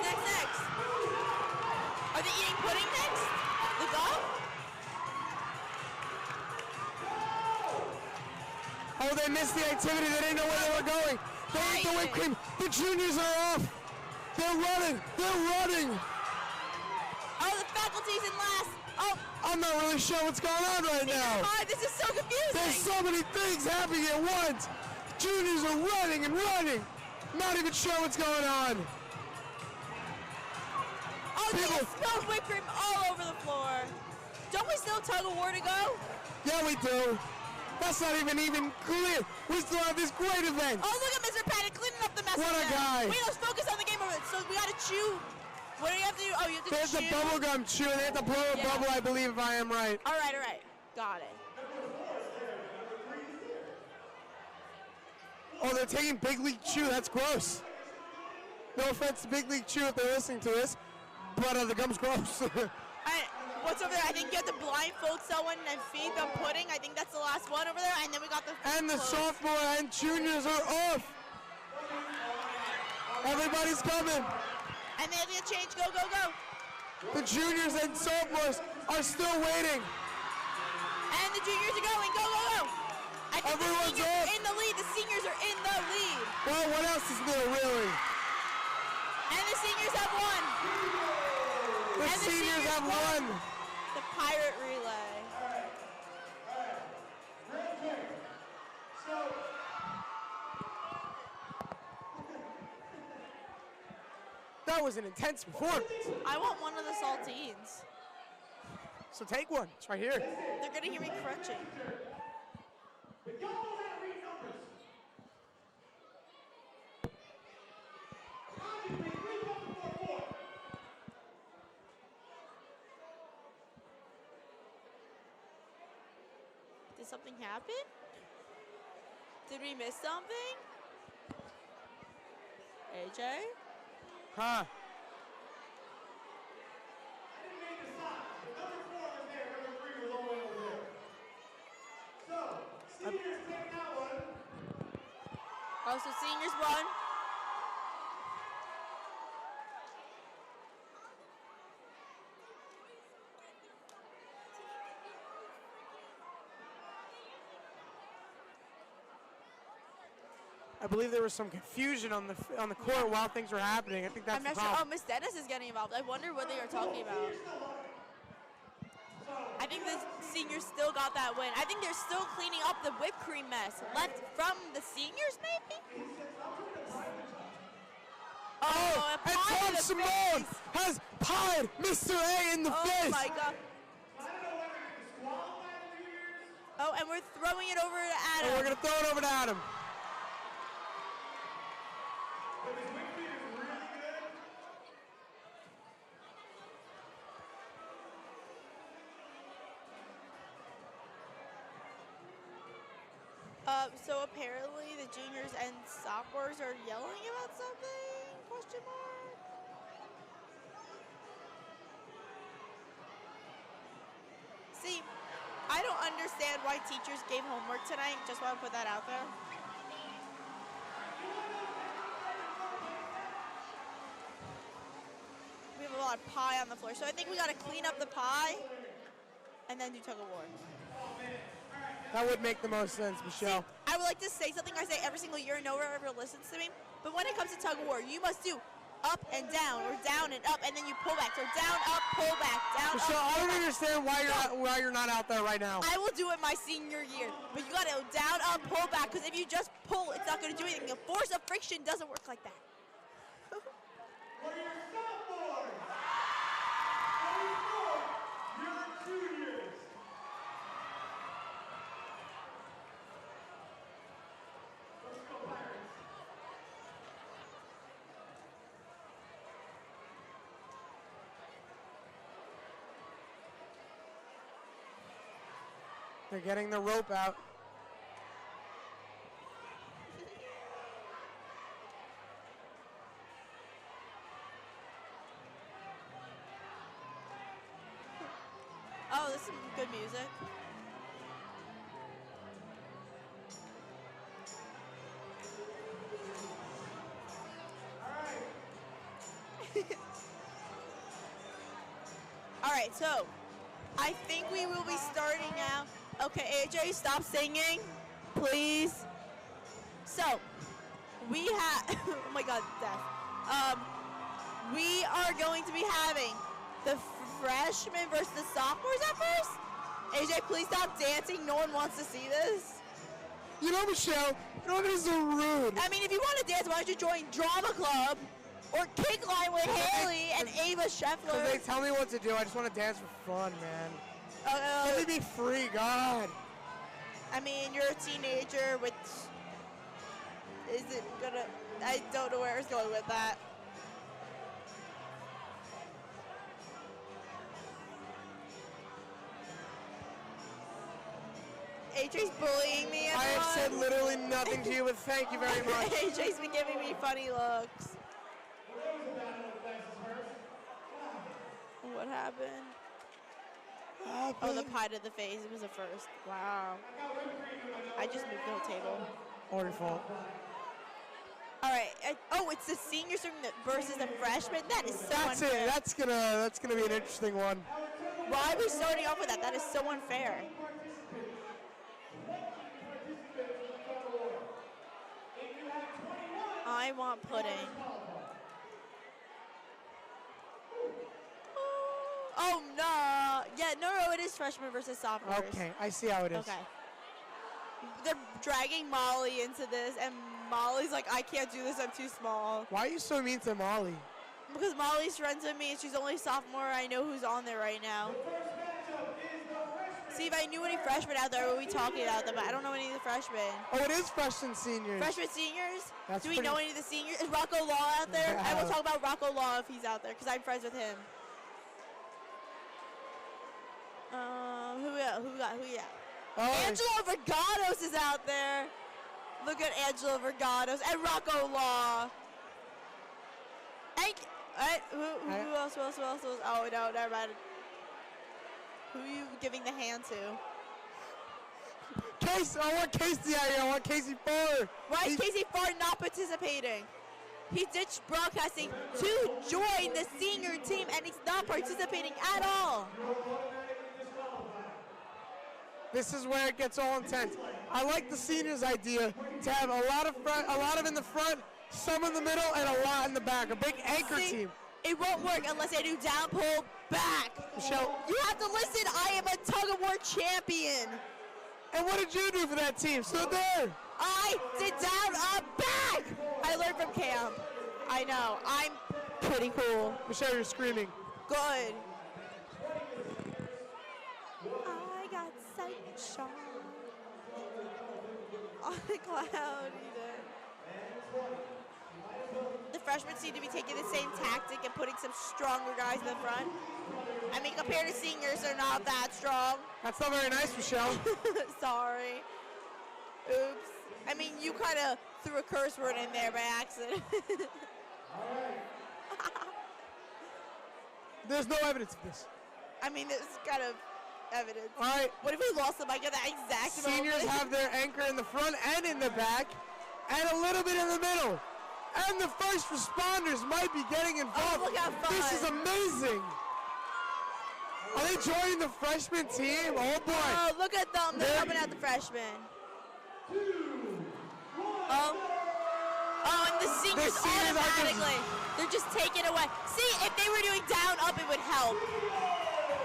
Are they eating pudding next? The golf? Oh, they missed the activity. They didn't know where they were going. They ate the whipped cream. The juniors are off. They're running. Oh, the faculty's in last. Oh, I'm not really sure what's going on right now. This is so confusing. There's so many things happening at once. Juniors are running and running. Not even sure what's going on. Oh, they spilled whipped cream all over the floor. Don't we still tug of war to go? Yeah, we do. That's not even clear. We still have this great event. Oh, look at Mr. Patton cleaning up the mess. What a guy. Wait, let's focus on the game over there. So we gotta chew. What do you have to do? Oh, you have to There's chew. the bubble gum chew. They have to blow a bubble, I believe, if I am right. All right. Got it. Oh, they're taking Big League Chew. That's gross. No offense to Big League Chew if they're listening to this, but the gum's gross. What's over there? I think you have to blindfold someone and feed them pudding. I think that's the last one over there. And then we got the And the sophomore and juniors are off. Everybody's coming. And they have to get changed. Go. The juniors and sophomores are still waiting. And the juniors are going. Go. I think Everyone's the seniors off. are in the lead. The seniors are in the lead. Well, what else is there, really? And the seniors have won. The seniors have won. The pirate relay. Real quick. So, That was an intense performance. I want one of the saltines. So take one. It's right here. They're gonna hear me crunching. if y'all know how to read numbers, obviously 3 comes before 4. Did something happen? Did we miss something? AJ? Huh. I didn't make the sign. If number 4 was there, number 3 was all the way over there. So, seniors take that one. Oh, so seniors won. I believe there was some confusion on the court while things were happening. I think that's I'm the not sure. Oh, problem. Miss Dennis is getting involved. I wonder what they are talking about. I think the seniors still got that win. I think they're still cleaning up the whipped cream mess left from the seniors, maybe? Oh, a and pie Tom in the Simone face. has pied Mr. A in the face. Oh my God. Oh, and we're throwing it over to Adam. And we're going to throw it over to Adam. So apparently the juniors and sophomores are yelling about something? Question mark. See, I don't understand why teachers gave homework tonight. Just want to put that out there. We have a lot of pie on the floor, so I think we got to clean up the pie and then do tug of war. That would make the most sense, Michelle. See, I would like to say something I say every single year and no one ever listens to me. But when it comes to tug of war, you must do up and down, or down and up, and then you pull back. So down, up, pull back, down, Michelle, up, I don't understand why you're not out there right now. I will do it my senior year, but you got to go down, up, pull back, because if you just pull, it's not going to do anything. The force of friction doesn't work like that. For your sophomores! For your juniors! Let's go, Pirates! They're getting the rope out. Oh, this is some good music. All right, so I think we will be starting now. Okay, AJ, stop singing, please. So, we have, oh my God, death. We are going to be having the freshmen versus the sophomores at first. AJ, please stop dancing. No one wants to see this. You know, Michelle, you know, this is so rude. I mean, if you want to dance, why don't you join Drama Club or Kick Line with Haley and Ava Scheffler? Because they tell me what to do. I just want to dance for fun, man. Let me be free, God. I mean, you're a teenager, which isn't gonna, I don't know where it's going with that. AJ's bullying me. I have said literally nothing to you, but thank you very much. AJ's been giving me funny looks. What happened? Oh, the pie to the face. It was a first. Wow. I just moved the whole table. All your fault. All right. Oh, it's the seniors versus the freshmen. That is so That's unfair. it. That's gonna be an interesting one. Why are we starting off with that? That is so unfair. I want pudding. Oh, no. Yeah, no, it is freshman versus sophomores. Okay, I see how it is. Okay. They're dragging Molly into this, and Molly's like, I can't do this, I'm too small. Why are you so mean to Molly? Because Molly's friends with me, and she's only sophomore. I know who's on there right now. See, if I knew any freshmen out there, we'd be talking about them, but I don't know any of the freshmen. Oh, it is freshmen seniors. Freshmen seniors? That's Do we know any of the seniors? Is Rocco Law out there? Yeah. I will talk about Rocco Law if he's out there, because I'm friends with him. Who we got? Oh, Angelo Vergados is out there. Look at Angelo Vergados and Rocco Law. Who else? Oh, no, never mind. Who are you giving the hand to? Casey, I want Casey out here. I want Casey Farr. Why is Casey Farr not participating? He ditched broadcasting to join the senior team, and he's not participating at all. This is where it gets all intense. I like the seniors' idea to have a lot of in the front, some in the middle, and a lot in the back. A big anchor team. It won't work unless I do down, pull, back. Michelle, you have to listen. I am a tug of war champion. And what did you do for that team? Stood there. I did down, up, back. I learned from Cam. I know. I'm pretty cool. Michelle, you're screaming. Good. I got sunshine on the cloud. The freshmen seem to be taking the same tactic and putting some stronger guys in the front. I mean, compared to seniors, they're not that strong. That's not very nice, Michelle. Sorry. Oops. I mean, you kind of threw a curse word in there by accident. There's no evidence of this. I mean, there's kind of evidence. All right. What if we lost the mic at that exact Seniors moment? have their anchor in the front and in the back, and a little bit in the middle. And the first responders might be getting involved. Oh, look how fun. This is amazing. Are they joining the freshman team? Oh boy. Oh, look at them. They're helping out the freshmen. Oh, and the seniors automatically. They're just taking it away. See, if they were doing down, up, it would help.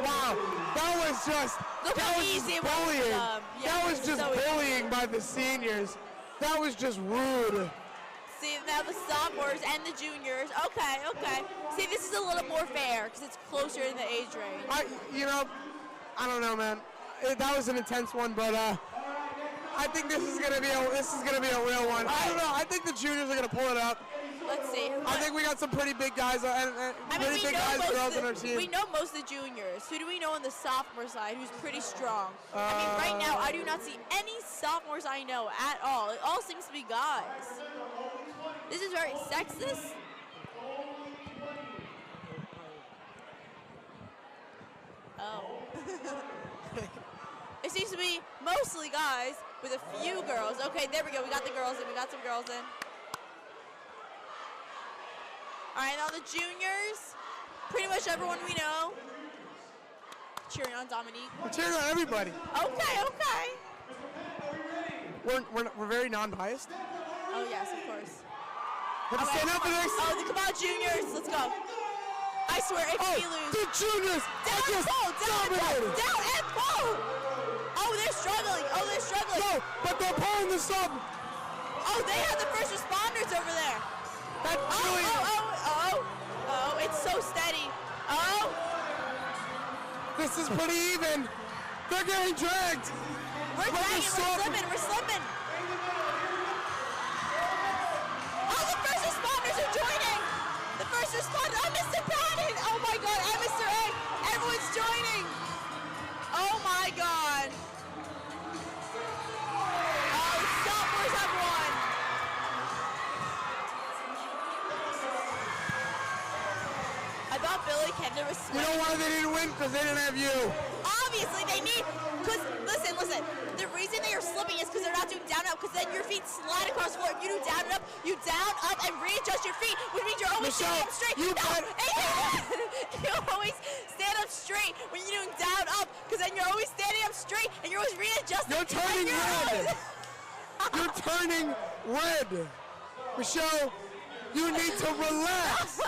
Wow, that was just, Look that how was easy just it was for bullying. them. Yeah, That was it's just so easy. bullying by the seniors. That was just rude. See, now the sophomores and the juniors. Okay. See, this is a little more fair because it's closer in the age range. I don't know, man. That was an intense one, but I think this is gonna be a real one. I don't know. I think the juniors are gonna pull it up. Let's see. I think we got some pretty big guys and pretty big guys and girls on our team. We know most of the juniors. Who do we know on the sophomore side who's pretty strong? I mean, right now, I do not see any sophomores I know at all. It all seems to be guys. This is very sexist. Oh. It seems to be mostly guys with a few girls. Okay, there we go. We got the girls in. We got some girls in. All right, now the juniors, pretty much everyone we know. Cheering on Dominique. We're cheering on everybody. Okay. We're very non-biased. Oh yes, of course. Have to stand up for this. Oh, come on, juniors, let's go. I swear, if we lose. The juniors down and pull. Oh, they're struggling. No, but they're pulling this up. Oh, they have the first responders over there. That's Oh, it's so steady. Oh. This is pretty even. They're getting dragged. We're slipping. Oh, the first responders are joining. The first responders. Oh, Mr. Patton. Oh my God, and Mr. A. Everyone's joining. Oh my God. Oh, sophomores have won. I thought Billy Kender was sweating. You know why they didn't win? Because they didn't have you. Obviously, they need, because, listen, the reason they are slipping is because they're not doing down and up, because then your feet slide across the floor. If you do down and up, you down, up, and readjust your feet, which means you're always standing up straight. You always stand up straight when you're doing down, up, because then you're always standing up straight, and you're always readjusting. You're turning red. You're turning red. Michelle, you need to relax.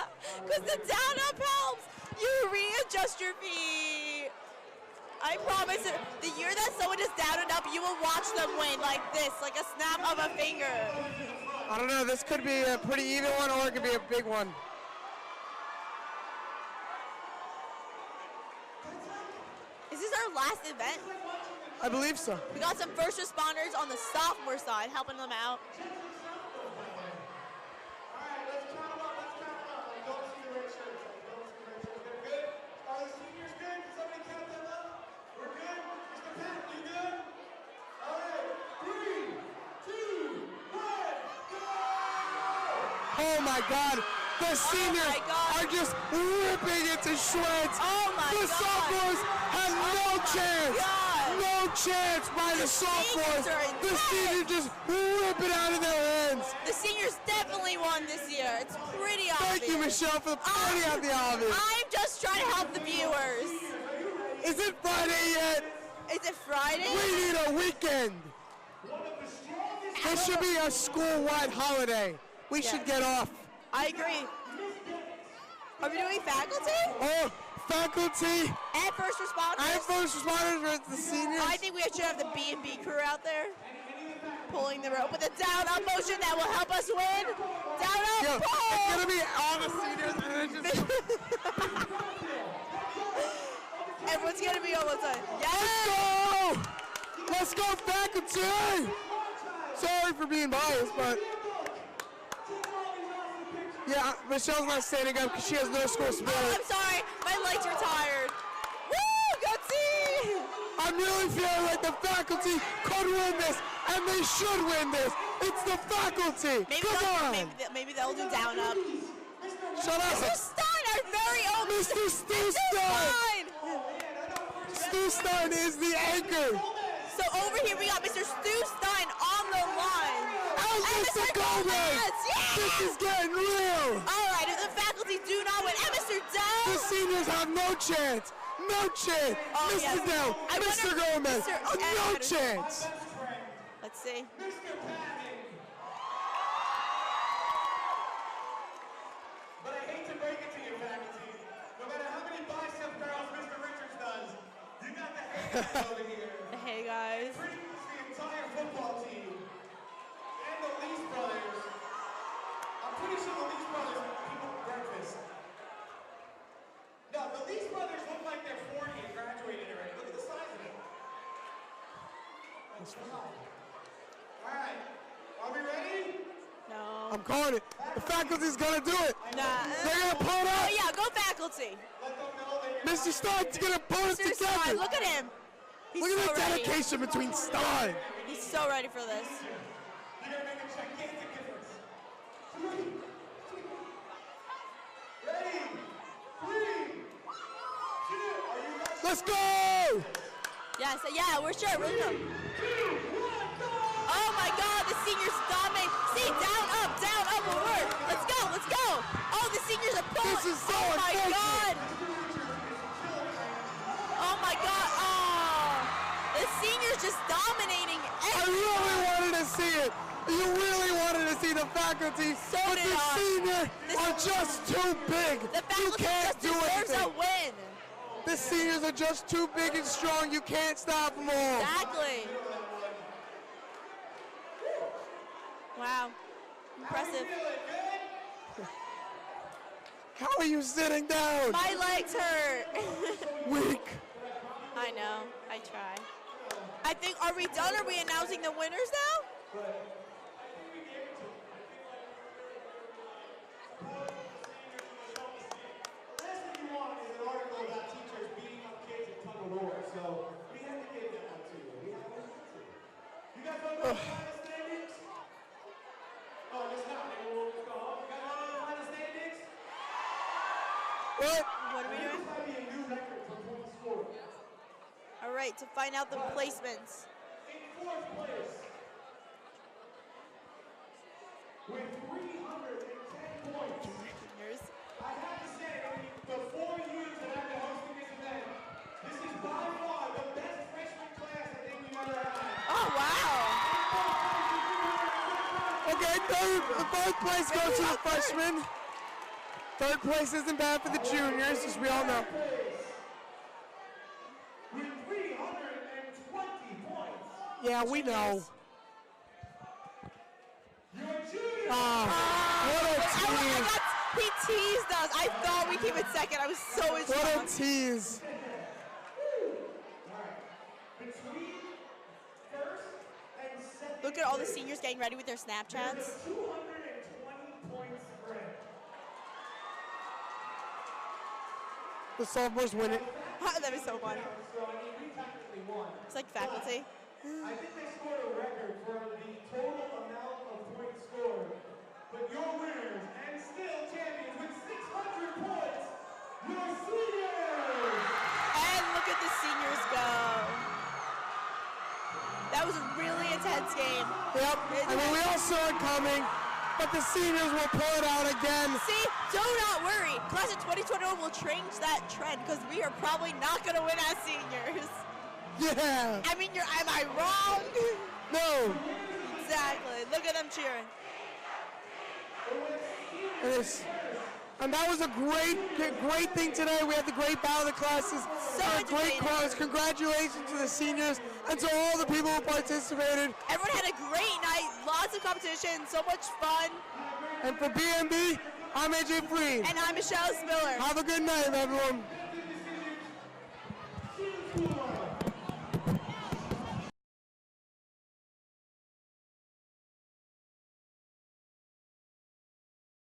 Because the down up helps. You readjust your feet. I promise it, the year that someone is down and up, you will watch them win like this, like a snap of a finger. I don't know, this could be a pretty even one or it could be a big one. Is this our last event? I believe so. We got some first responders on the sophomore side helping them out. Oh my God, the seniors are just ripping it to shreds. Oh my The sophomores have no chance. No chance by the sophomores. The seniors just rip it out of their hands. The seniors definitely won this year. It's pretty obvious. Thank you, Michelle, for pointing out the obvious. I'm just trying to help the viewers. Is it Friday yet? Is it Friday? We need a weekend. This should be a school-wide holiday. We should get off. I agree. Are we doing faculty? Oh, faculty. And first responders? And first responders versus the seniors. I think we should have the B&B crew out there pulling the rope with a down-up motion that will help us win. Down-up, pull! It's going to be all the seniors. Everyone's going to be almost done. Yes! Let's go, faculty! Sorry for being biased, but... Yeah, Michelle's not standing up because she has no school spirit. Oh, I'm sorry. My legs are tired. Woo, go team! I'm I'm really feeling like the faculty could win this, and they should win this. It's the faculty. Come on. Maybe they'll do down up. Shut up. Mr. Stein, our very own Mr. Stu Stein. Stu Stein is the anchor. So over here we got Mr. Stu Stein on the line. And Mr. Gomez. Yeah! This is getting real. All right, if the faculty do not win, and Mr. Dell. The seniors have no chance. No chance. Oh, Mr. yes. Dell, Mr. Gomez, no chance. Let's see. But I hate to break it to you, faculty. No matter how many bicep curls Mr. Richards does, you got the hey guys over here. Hey guys. Pretty much the entire football team and the Lees brothers. I'm pretty sure the Lees brothers people breakfast. No, the Lees brothers look like they're 40 and graduated already. Look at the size of them. That's fine. All right, are we ready? No. I'm calling it. The faculty's gonna do it. Nah. They're gonna pull it out. Oh yeah, go faculty. Mr. Stein's gonna pull it Mr. together. Stein, look at him. He's Look at so the ready. dedication between Stein. He's so ready for this. You're gonna make a gigantic difference. Ready? 3, 2, are you ready? Let's go! Yes, yeah, we're sure. We're sure. Oh my God, the seniors dominate. See, down, up will work. Let's go, let's go. Oh, the seniors are pulling. This is so oh my unfortunate. God. Oh my God. Oh, the seniors just dominating I everyone. really wanted to see it. You really wanted to see the faculty, So but did the I. seniors are just too big. The You faculty can't just do deserves a anything. win. The seniors are just too big and strong. You can't stop them all. Exactly. Wow. Impressive. How are you sitting down? My legs hurt. Weak. I know. I try. I think, are we done? Are we announcing the winners now? Last thing you want is an article about teachers beating up kids in tug of war, so we had to give that one to you. We have one to you. You guys want to know the final standings? Oh, just not. Maybe we'll just go home. You guys want to know the final standings? What? What are we doing? This might be a new record for points scored. All right, to find out the placements. In 4th place, with 310 points. I have to say, the 4 years that I've been hosting this event, this is by far the best freshman class I think we've ever had. Oh, wow. Okay, third place goes to the freshmen. Third place isn't bad for the juniors, as we all know. With 320 points. Yeah, we know. Your junior. What a tease. He teased us. I thought we came in second. I was so in What a shock. tease. Between first and second. Look at all the seniors getting ready with their Snapchats. 220 points spread. The sophomores win it. That was so funny. So, I mean, we technically won. It's like faculty. I think they scored a record for the total amount of points scored. But your winners and still champions with 600 points, your seniors! And look at the seniors go. That was a really intense game. Yep. I mean, we all saw it coming, but the seniors will pull it out again. See, do not worry. Class of 2021 will change that trend because we are probably not going to win as seniors. Yeah. I mean, am I wrong? No. Exactly. Look at them cheering. And that was a great thing today. We had the great battle of the classes. So and a great entertaining. cause. Congratulations to the seniors and to all the people who participated. Everyone had a great night. Lots of competition. So much fun. And for BMB, I'm AJ Freed. And I'm Michele Spiller. Have a good night, everyone.